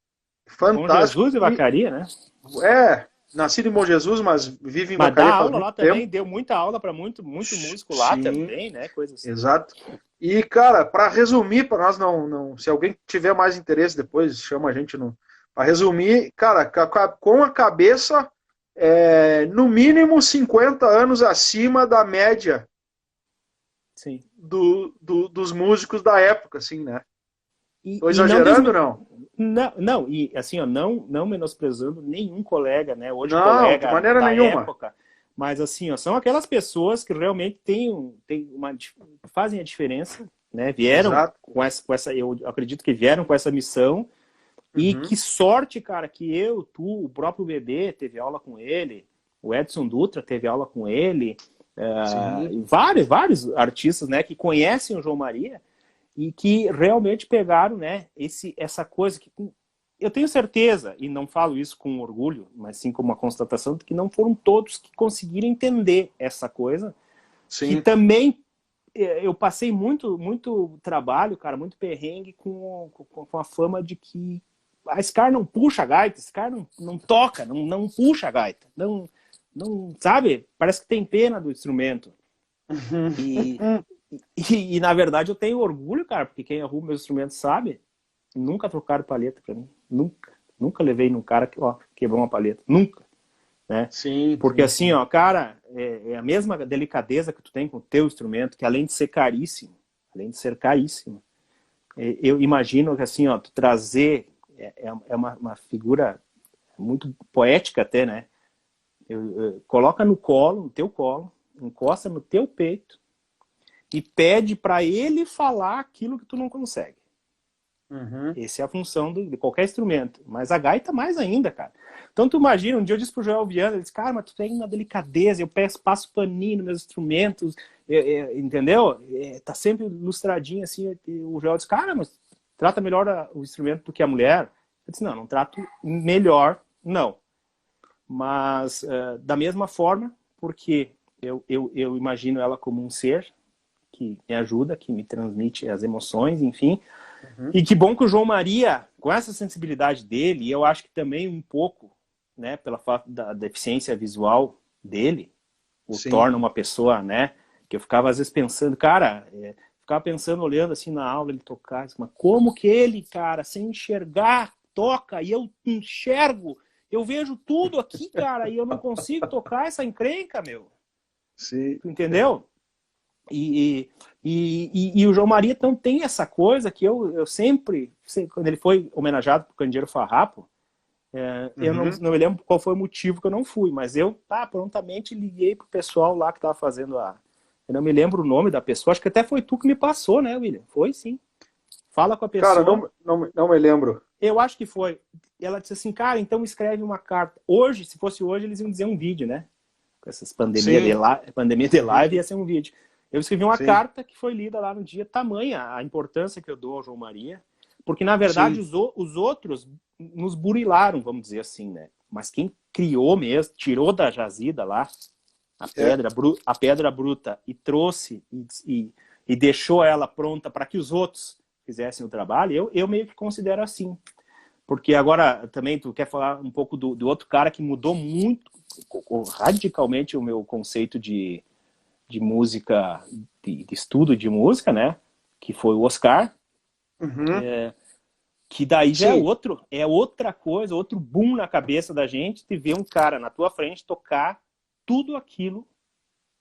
Bom fantástico, Jesus e e Vacaria, né? nascido em Bom Jesus, mas vive em Mas dá Vacaria faz aula muito lá tempo. também, deu muita aula para muito músico lá Sim, também, né? Coisa assim. exato. E, cara, para resumir, para nós não. Se alguém tiver mais interesse depois, chama a gente no. Para resumir, cara, com a cabeça no mínimo 50 anos acima da média Sim. dos músicos da época, assim, né? Tô E não, exagerando, não? não, e assim, ó, não menosprezando nenhum colega, né? Hoje Não, de colega maneira da nenhuma. época, mas assim, ó, são aquelas pessoas que realmente fazem a diferença, né? Vieram Exato. com essa, eu acredito que vieram com essa missão. E Uhum. que sorte, cara, que tu, o próprio bebê teve aula com ele, o Edson Dutra teve aula com ele, Sim. e vários artistas, né, que conhecem o João Maria e que realmente pegaram, né, essa coisa que eu tenho certeza, e não falo isso com orgulho, mas sim como uma constatação, de que não foram todos que conseguiram entender essa coisa, que Sim. também eu passei muito trabalho, cara, muito perrengue com a fama de que esse cara não puxa a gaita, esse cara não toca, não puxa a gaita, não, sabe? Parece que tem pena do instrumento. E, Uhum. na verdade eu tenho orgulho, cara, porque quem arruma meus instrumentos sabe, nunca trocaram palheta pra mim, nunca levei num cara que, ó, quebrou uma palheta, nunca, né? Sim, Porque sim, assim, sim. ó, cara, é a mesma delicadeza que tu tem com o teu instrumento, que além de ser caríssimo, eu imagino que assim, ó, tu trazer é uma figura muito poética até, né? Coloca no colo, no teu colo, encosta no teu peito e pede para ele falar aquilo que tu não consegue. Uhum. Essa é a função de qualquer instrumento. Mas a gaita mais ainda, cara. Então tu imagina, um dia eu disse pro Joel Viana, ele disse, cara, mas tu tem uma delicadeza, eu passo paninho nos meus instrumentos, entendeu? Tá sempre ilustradinho assim. O Joel disse, cara, mas trata melhor o instrumento do que a mulher. Eu disse, não trato melhor, não. Mas da mesma forma, porque eu imagino ela como um ser que me ajuda, que me transmite as emoções, enfim. Uhum. E que bom que o João Maria, com essa sensibilidade dele, e eu acho que também um pouco, né, pela falta da deficiência visual dele, o Sim. torna uma pessoa, né, que eu ficava às vezes pensando, cara, ficava pensando, olhando assim na aula, ele tocar, mas como que ele, cara, sem enxergar, toca, e eu enxergo, eu vejo tudo aqui, cara, e eu não consigo tocar essa encrenca, meu. Sim. Tu entendeu? E o João Maria então tem essa coisa que eu sempre, quando ele foi homenageado por Candeeiro Farrapo, eu Uhum. não me lembro qual foi o motivo que eu não fui, mas eu prontamente liguei pro pessoal lá que estava fazendo eu não me lembro o nome da pessoa, acho que até foi tu que me passou, né, William? Foi sim. Fala com a Cara, pessoa, não me lembro. eu acho que foi. Ela disse assim, cara, então escreve uma carta. Hoje, se fosse hoje, eles iam dizer um vídeo, né? Com essas Sim. pandemia de Uhum. live ia ser um vídeo. Eu escrevi uma Sim. carta que foi lida lá no dia, tamanha a importância que eu dou ao João Maria, porque na verdade Sim. os outros nos burilaram, vamos dizer assim, né? Mas quem criou mesmo, tirou da jazida lá É. a pedra bruta e trouxe e deixou ela pronta para que os outros fizessem o trabalho, eu meio que considero assim. Porque agora também tu quer falar um pouco do outro cara que mudou muito, radicalmente o meu conceito de música, de estudo de música, né? Que foi o Oscar, Uhum. que daí já Sim. é outra coisa, outro boom na cabeça da gente de ver um cara na tua frente tocar tudo aquilo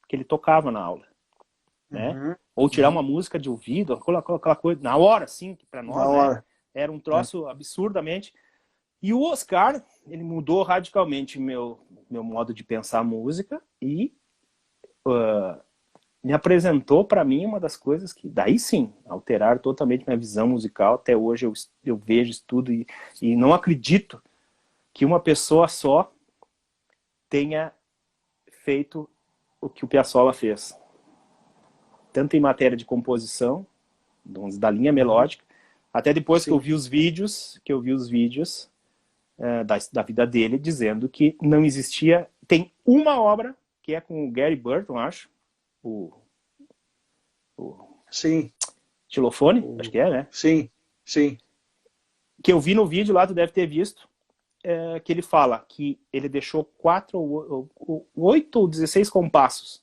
que ele tocava na aula, né? Uhum. Ou tirar Uhum. uma música de ouvido, aquela coisa, na hora, assim, que para Na nós, né? hora. Era um É. troço absurdamente. E o Oscar, ele mudou radicalmente meu modo de pensar a música e me apresentou para mim uma das coisas que, daí sim, alteraram totalmente minha visão musical. Até hoje eu vejo isso tudo e não acredito que uma pessoa só tenha feito o que o Piazzolla fez. tanto em matéria de composição, da linha melódica, até depois que eu vi os vídeos, da vida dele, dizendo que não existia... Tem uma obra, que é com o Gary Burton, acho, o Sim. xilofone, acho que é, né? Sim, sim. Que eu vi no vídeo lá, tu deve ter visto, que ele fala que ele deixou 8 ou 16 compassos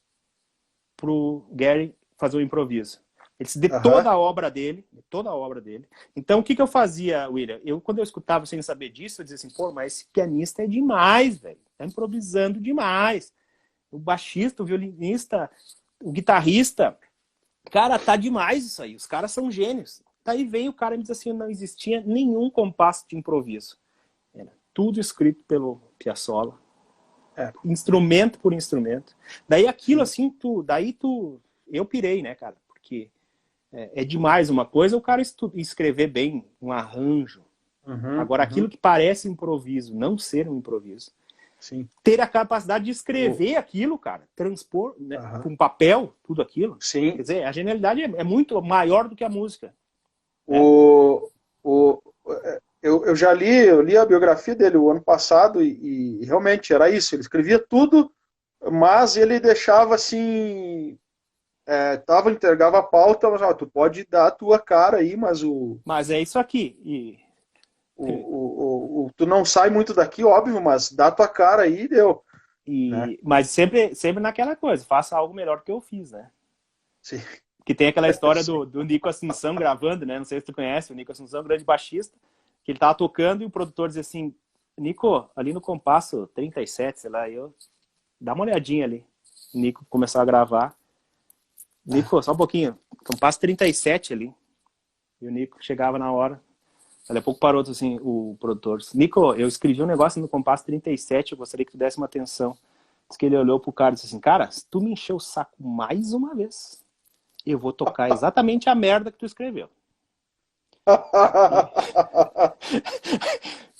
pro Gary fazer o improviso. Ele se deu toda a obra dele, Então, o que eu fazia, William? Quando eu escutava sem saber disso, eu dizia assim, pô, mas esse pianista é demais, velho. Tá improvisando demais. O baixista, o violinista, o guitarrista, cara, tá demais isso aí. Os caras são gênios. Daí vem o cara e me diz assim, não existia nenhum compasso de improviso. Era tudo escrito pelo Piazzolla. Instrumento por instrumento. Daí aquilo assim, eu pirei, né, cara? Porque é demais uma coisa o cara escrever bem um arranjo. Agora, aquilo que parece improviso, não ser um improviso. Sim. Ter a capacidade de escrever aquilo, cara, transpor, né, com papel, tudo aquilo. Sim. Quer dizer, a genialidade é muito maior do que a música. Eu já li a biografia dele o ano passado e realmente era isso. Ele escrevia tudo, mas ele deixava assim... entregava a pauta, mas tu pode dar a tua cara aí, mas Mas é isso aqui. Tu não sai muito daqui, óbvio, mas dá a tua cara aí e deu. Né? Mas sempre naquela coisa, faça algo melhor do que eu fiz, né? Sim. Que tem aquela história do Nico Assunção gravando, né? Não sei se tu conhece, o Nico Assunção, grande baixista, que ele tava tocando e o produtor dizia assim, Nico, ali no compasso 37, sei lá, dá uma olhadinha ali. O Nico começou a gravar. Nico, só um pouquinho, compasso 37 ali. E o Nico chegava na hora. Daqui a pouco parou assim, o produtor. Nico, eu escrevi um negócio no compasso 37, eu gostaria que tu desse uma atenção. Diz que ele olhou pro cara e disse assim, cara, se tu me encher o saco mais uma vez, eu vou tocar exatamente a merda que tu escreveu.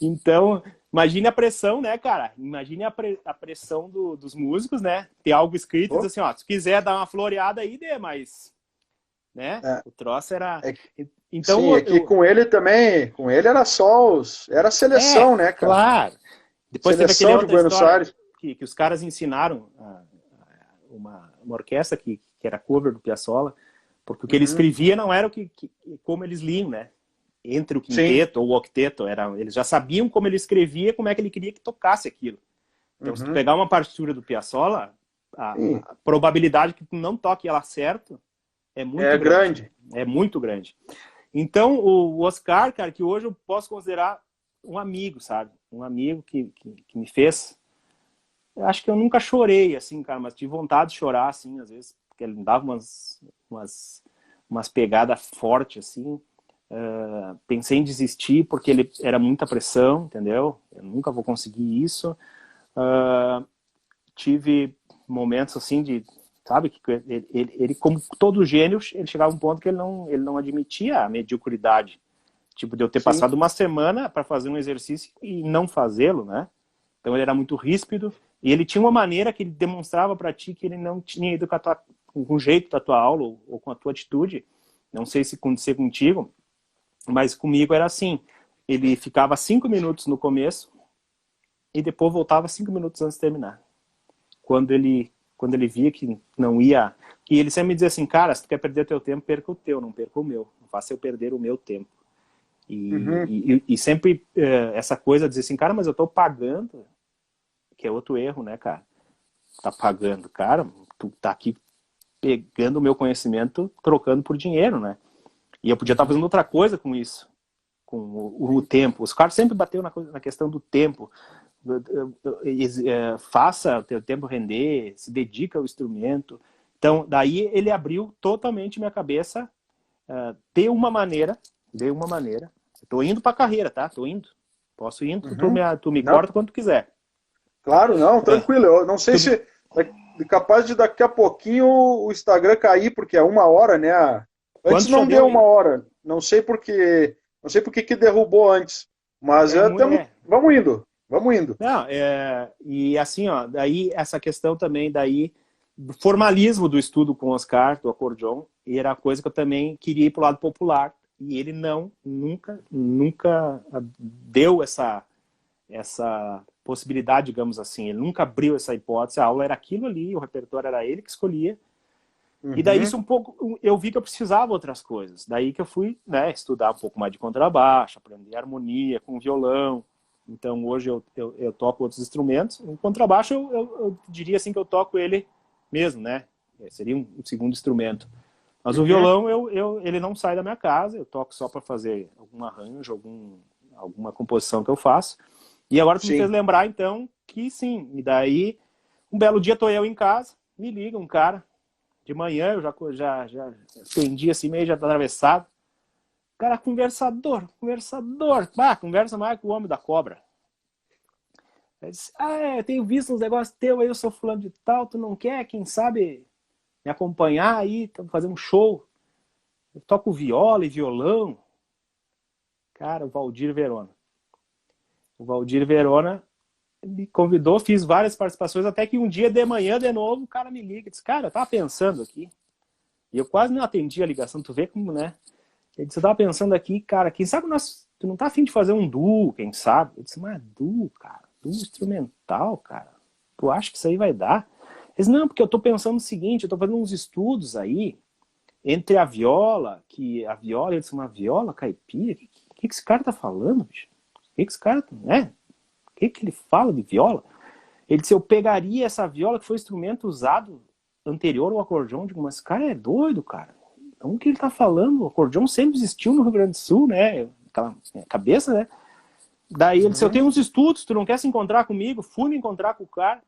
Então, imagine a pressão, né, cara? Imagine a pressão dos músicos, né? Ter algo escrito e dizer assim, ó, se quiser dar uma floreada aí, dê, mas... Né? O troço era... Então, sim, aqui com ele também, com ele era só era seleção, né, cara? Claro. Depois seleção teve de Buenos Aires. Que os caras ensinaram uma orquestra que era cover do Piazzolla, porque o que ele escrevia não era como eles liam, né? Entre o quinteto ou o octeto, eles já sabiam como ele escrevia, como é que ele queria que tocasse aquilo. Então, se tu pegar uma partitura do Piazzolla, a probabilidade que tu não toque ela certo é muito grande. É muito grande. Então, o Oscar, cara, que hoje eu posso considerar um amigo, sabe? Um amigo que me fez... Eu acho que eu nunca chorei, assim, cara, mas tive vontade de chorar, assim, às vezes, porque ele me dava umas pegadas fortes, assim. Pensei em desistir porque ele era muita pressão, entendeu? Eu nunca vou conseguir isso. Tive momentos, assim, de... Sabe? Que ele, como todo gênio, ele chegava a um ponto que ele não admitia a mediocridade. Tipo, de eu ter passado uma semana para fazer um exercício e não fazê-lo, né? Então ele era muito ríspido e ele tinha uma maneira que ele demonstrava para ti que ele não tinha ido com o jeito da tua aula ou com a tua atitude. Não sei se acontecer contigo, mas comigo era assim. Ele ficava 5 minutos no começo e depois voltava 5 minutos antes de terminar. Quando ele via que não ia... E ele sempre me dizia assim, cara, se tu quer perder teu tempo, perca o teu, não perca o meu. Não faça eu perder o meu tempo. E sempre essa coisa de dizer assim, cara, mas eu tô pagando, que é outro erro, né, cara? Tá pagando, cara, tu tá aqui pegando o meu conhecimento, trocando por dinheiro, né? E eu podia estar fazendo outra coisa com isso, com o tempo. Os caras sempre bateu na questão do tempo. Faça o teu tempo render, se dedica ao instrumento. Então, daí ele abriu totalmente minha cabeça de uma maneira. Eu tô indo pra carreira, tá? Tô indo. Posso ir indo, tu me corta quando tu quiser. Claro, não, tranquilo. Eu não sei se é capaz de daqui a pouquinho o Instagram cair, porque é 1 hora, né? Antes não deu 1 hora. Não sei porque que derrubou antes. Mas vamos indo. Vamos indo. Não, e assim, ó, daí essa questão também, daí do formalismo do estudo com o Oscar, do acordeon, e era a coisa que eu também queria ir para o lado popular. E ele nunca deu essa possibilidade, digamos assim. Ele nunca abriu essa hipótese. A aula era aquilo ali, o repertório era ele que escolhia. E daí isso um pouco, eu vi que eu precisava outras coisas. Daí que eu fui, né, estudar um pouco mais de contrabaixo, aprender harmonia com violão. Então hoje eu toco outros instrumentos. O contrabaixo eu diria assim que eu toco ele mesmo, né? Seria um segundo instrumento. Mas o violão ele não sai da minha casa. Eu toco só para fazer algum arranjo, alguma composição que eu faço. E agora tu me fez lembrar então que sim. E daí um belo dia tô eu em casa, me liga um cara. De manhã eu já atendi assim, meio já atravessado. Cara, conversador. Conversa mais com o homem da cobra. Ele disse, eu tenho visto uns negócios teus aí, eu sou fulano de tal, tu não quer, quem sabe, me acompanhar aí, fazer um show? Eu toco viola e violão. Cara, o Valdir Verona. O Valdir Verona me convidou, fiz várias participações, até que um dia de manhã, de novo, o cara me liga e disse, cara, eu tava pensando aqui, e eu quase não atendi a ligação, tu vê como, né? Ele disse, eu tava pensando aqui, cara, quem sabe tu não tá afim de fazer um duo, quem sabe? Eu disse, mas duo, cara, duo instrumental, cara, tu acha que isso aí vai dar? Ele disse, não, porque eu tô pensando o seguinte, eu tô fazendo uns estudos aí, entre a viola, ele disse, uma viola caipira, o que esse cara tá falando, bicho? O que esse cara, né? O que ele fala de viola? Ele disse, eu pegaria essa viola que foi instrumento usado anterior ao acordeon. Eu digo, mas esse cara é doido, cara. Então o que ele tá falando? O acordeon sempre existiu no Rio Grande do Sul, né? Aquela cabeça, né? Daí ele disse, eu tenho uns estudos, tu não quer se encontrar comigo? Fui me encontrar com o cara.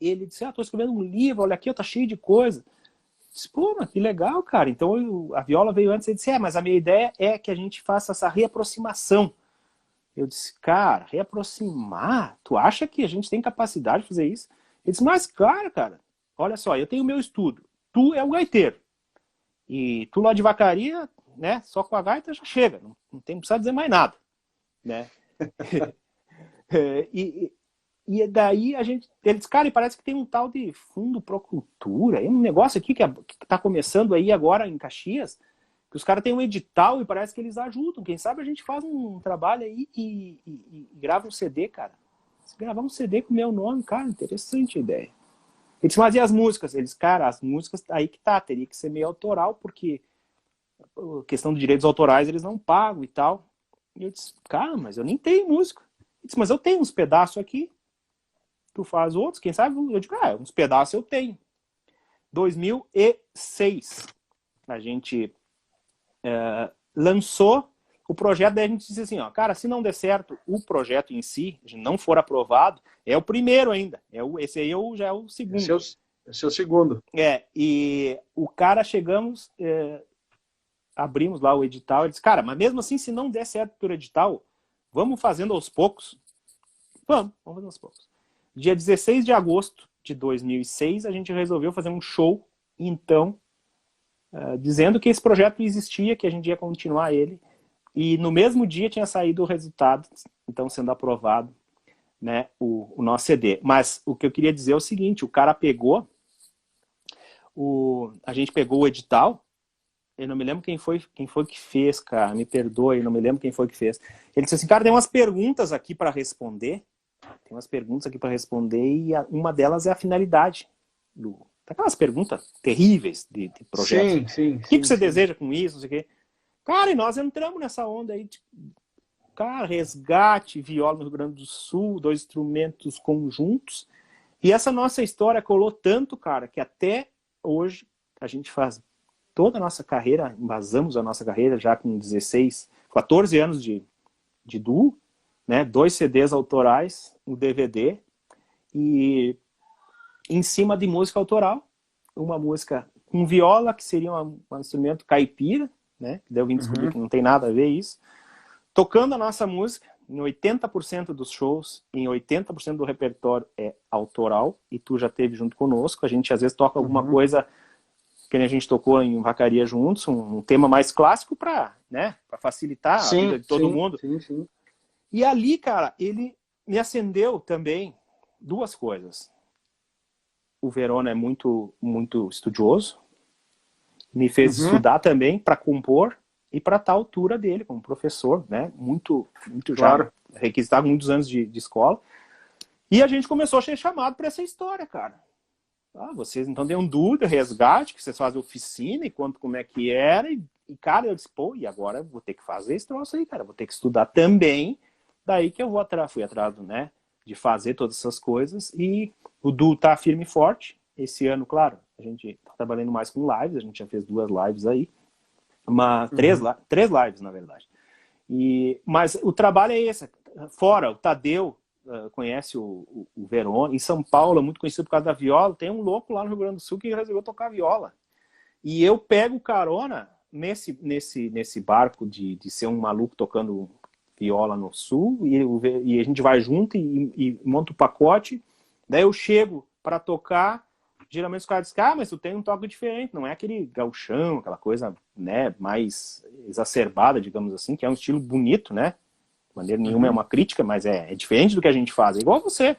Ele disse, tô escrevendo um livro, olha aqui, tá cheio de coisa. Eu disse, pô, mas que legal, cara. Então a viola veio antes. Ele disse, mas a minha ideia é que a gente faça essa reaproximação. Eu disse, cara, reaproximar? Tu acha que a gente tem capacidade de fazer isso? Ele disse, mas claro, cara, olha só, eu tenho o meu estudo. Tu é o gaiteiro. E tu lá de Vacaria, né, só com a gaita já chega. Não tem que dizer mais nada. Né? E daí ele disse, cara, e parece que tem um tal de fundo Procultura. É um negócio aqui que tá começando aí agora em Caxias, que os caras têm um edital e parece que eles ajudam. Quem sabe a gente faz um trabalho aí e grava um CD, cara. Se gravar um CD com o meu nome, cara, interessante a ideia. Ele disse, mas e as músicas? Eles, cara, as músicas aí que tá, teria que ser meio autoral, porque a questão de direitos autorais eles não pagam e tal. E eu disse, cara, mas eu nem tenho música. Ele disse, mas eu tenho uns pedaços aqui, tu faz outros, quem sabe? Eu digo, uns pedaços eu tenho. 2006, a gente lançou o projeto, daí a gente disse assim, cara, se não der certo o projeto em si, não for aprovado, é o primeiro ainda, esse aí já é o segundo. Esse é o segundo. E o cara, chegamos, abrimos lá o edital, ele disse, cara, mas mesmo assim, se não der certo pelo edital, vamos fazendo aos poucos? Vamos fazendo aos poucos. Dia 16 de agosto de 2006, a gente resolveu fazer um show, então, dizendo que esse projeto existia, que a gente ia continuar ele, e no mesmo dia tinha saído o resultado, então sendo aprovado, né, o nosso CD. Mas o que eu queria dizer é o seguinte, o cara pegou, a gente pegou o edital, eu não me lembro quem foi que fez, cara, me perdoe, não me lembro quem foi que fez. Ele disse assim, cara, tem umas perguntas aqui para responder, e uma delas é a finalidade aquelas perguntas terríveis de projetos. Sim. O que você deseja com isso? Não sei o quê. Cara, e nós entramos nessa onda aí, tipo, cara, resgate, viola no Rio Grande do Sul, 2 instrumentos conjuntos. E essa nossa história colou tanto, cara, que até hoje a gente faz toda a nossa carreira, embasamos a nossa carreira já com 14 anos de duo, né? 2 CDs autorais, um DVD, e em cima de música autoral, uma música com viola, que seria um instrumento caipira, né? Que daí eu vim descobrir que não tem nada a ver isso. Tocando a nossa música, em 80% dos shows, em 80% do repertório é autoral, e tu já teve junto conosco, a gente às vezes toca alguma coisa que a gente tocou em Vacaria juntos, um tema mais clássico para, né, para facilitar a vida de todo mundo. Sim. E ali, cara, ele me acendeu também 2 coisas. o Verona é muito, muito estudioso, me fez Uhum. estudar também para compor e para estar à altura dele como professor, né? Muito, muito já Claro. requisitado, muitos anos de escola. E a gente começou a ser chamado para essa história, cara. Ah, vocês então deu um dúvida, resgate, que vocês fazem oficina e contam como é que era. Cara, eu disse, pô, e agora eu vou ter que fazer esse troço aí, cara. Vou ter que estudar também. Daí que eu fui atrás, né, de fazer todas essas coisas. E o Du tá firme e forte. Esse ano, claro, a gente tá trabalhando mais com lives. A gente já fez 2 lives aí. Três lives, na verdade. Mas o trabalho é esse. Fora, o Tadeu conhece o Verona. Em São Paulo, é muito conhecido por causa da viola. Tem um louco lá no Rio Grande do Sul que resolveu tocar viola. E eu pego carona nesse barco de ser um maluco tocando viola no Sul. E a gente vai junto e monta o pacote. Daí eu chego para tocar. Geralmente os caras dizem, mas tu tem um toque diferente, não é aquele gauchão, aquela coisa, né, mais exacerbada, digamos assim, que é um estilo bonito, né? De maneira nenhuma é uma crítica, mas é diferente do que a gente faz. É igual você.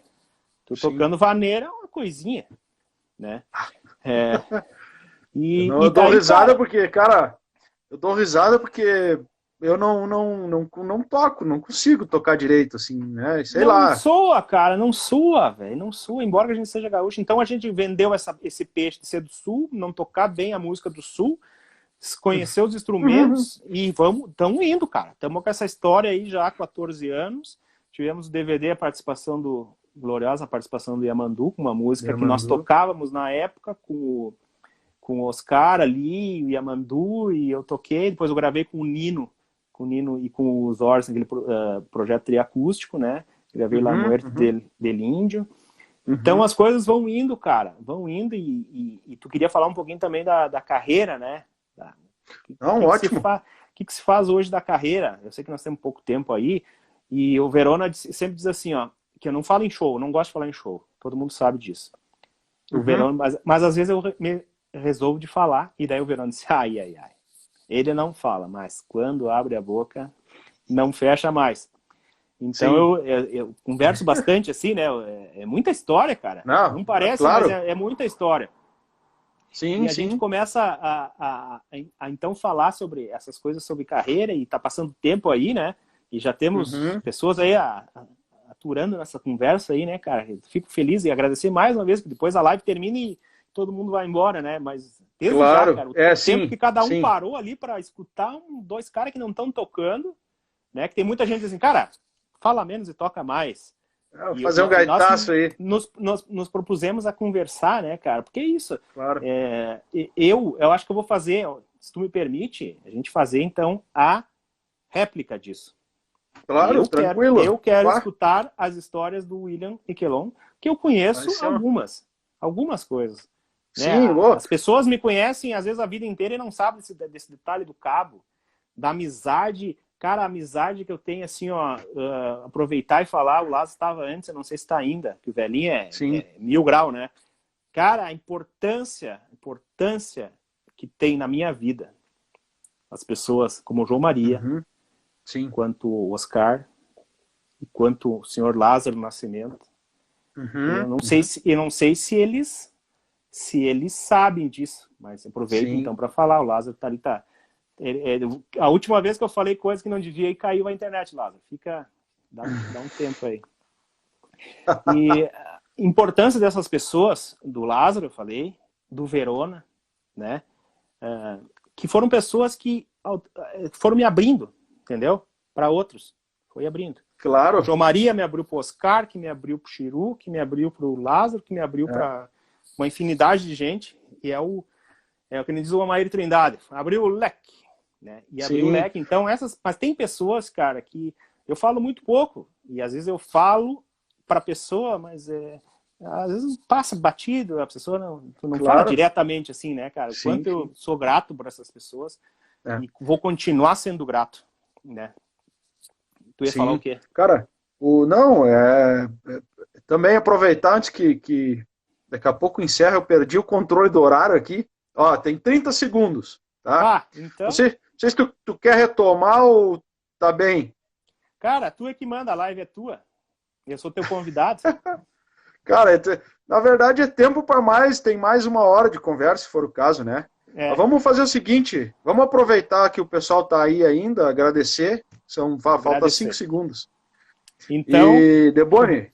Tu tocando vaneira é uma coisinha, né? Eu dou risada porque, cara, eu dou risada porque eu não toco, não consigo tocar direito, assim, né? Sei Não lá. soa, cara, não soa, velho, não soa, embora a gente seja gaúcho. Então a gente vendeu esse peixe de ser do Sul, não tocar bem a música do Sul, conhecer os instrumentos e estamos indo, cara. Estamos com essa história aí já há 14 anos. Tivemos o DVD, gloriosa participação do Yamandu, com uma música que nós tocávamos na época com o Oscar ali, o Yamandu, e eu toquei. Depois eu gravei com o Nino e com os Orson, aquele projeto triacústico, né? Gravei La Muerte del Índio. Então as coisas vão indo, cara. Vão indo e tu queria falar um pouquinho também da carreira, né? Ótimo. O que se faz hoje da carreira? Eu sei que nós temos pouco tempo aí. E o Verona sempre diz assim, ó, que eu não falo em show, eu não gosto de falar em show. Todo mundo sabe disso. O Verona, mas às vezes eu me resolvo de falar, e daí o Verona diz, ai. Ele não fala, mas quando abre a boca, não fecha mais. Então eu converso bastante assim, né? É muita história, cara. Não parece, claro. mas é muita história. Sim, e a gente começa a então falar sobre essas coisas, sobre carreira, e tá passando tempo aí, né? E já temos pessoas aí aturando nessa conversa aí, né, cara? Eu fico feliz e agradecer mais uma vez, que depois a live termina e todo mundo vai embora, né? Mas desde já, cara, o tempo que cada um parou ali para escutar dois caras que não estão tocando, né? Que tem muita gente assim, cara, fala menos e toca mais. Fazer um gaitaço aí. Nos propusemos a conversar, né, cara? Porque é isso. Claro. Eu acho que eu vou fazer, se tu me permite, a gente fazer, então, a réplica disso. Claro, tranquilo. Eu quero escutar as histórias do William Miquelon, que eu conheço algumas coisas. Sim, né? As pessoas me conhecem, às vezes, a vida inteira e não sabem desse detalhe do cabo, da amizade. Cara, a amizade que eu tenho, assim, ó, aproveitar e falar, o Lázaro estava antes, eu não sei se está ainda, que o velhinho é 1000 graus, né? Cara, a importância que tem na minha vida, as pessoas como o João Maria, quanto o Oscar, e quanto o senhor Lázaro Nascimento, eu não sei se eles sabem disso, mas aproveito então para falar, o Lázaro tá ali, a última vez que eu falei coisa que não devia, e caiu a internet, Lázaro. Dá um tempo aí. E a importância dessas pessoas, do Lázaro, eu falei, do Verona, né? Que foram pessoas que foram me abrindo, entendeu? Para outros. Foi abrindo. Claro. O João Maria me abriu para o Oscar, que me abriu para o Chiru, que me abriu para o Lázaro, que me abriu para uma infinidade de gente. E é o que diz o Amair Trindade. Abriu o leque. Né? E abriu o leque. Então, mas tem pessoas, cara, que eu falo muito pouco. E às vezes eu falo para a pessoa, mas às vezes passa batido, a pessoa não fala diretamente assim, né, cara? O quanto eu sou grato por essas pessoas e vou continuar sendo grato, né? Tu ia falar o quê? Cara, também aproveitar antes que daqui a pouco encerra, eu perdi o controle do horário aqui. Ó, tem 30 segundos, tá? Então... Não sei se tu quer retomar ou tá bem. Cara, tu é que manda, a live é tua. Eu sou teu convidado. Cara, na verdade é tempo para mais, tem mais 1 hora de conversa, se for o caso, né? Mas vamos fazer o seguinte, vamos aproveitar que o pessoal está aí ainda, agradecer, falta 5 segundos. Então, e, Deboni,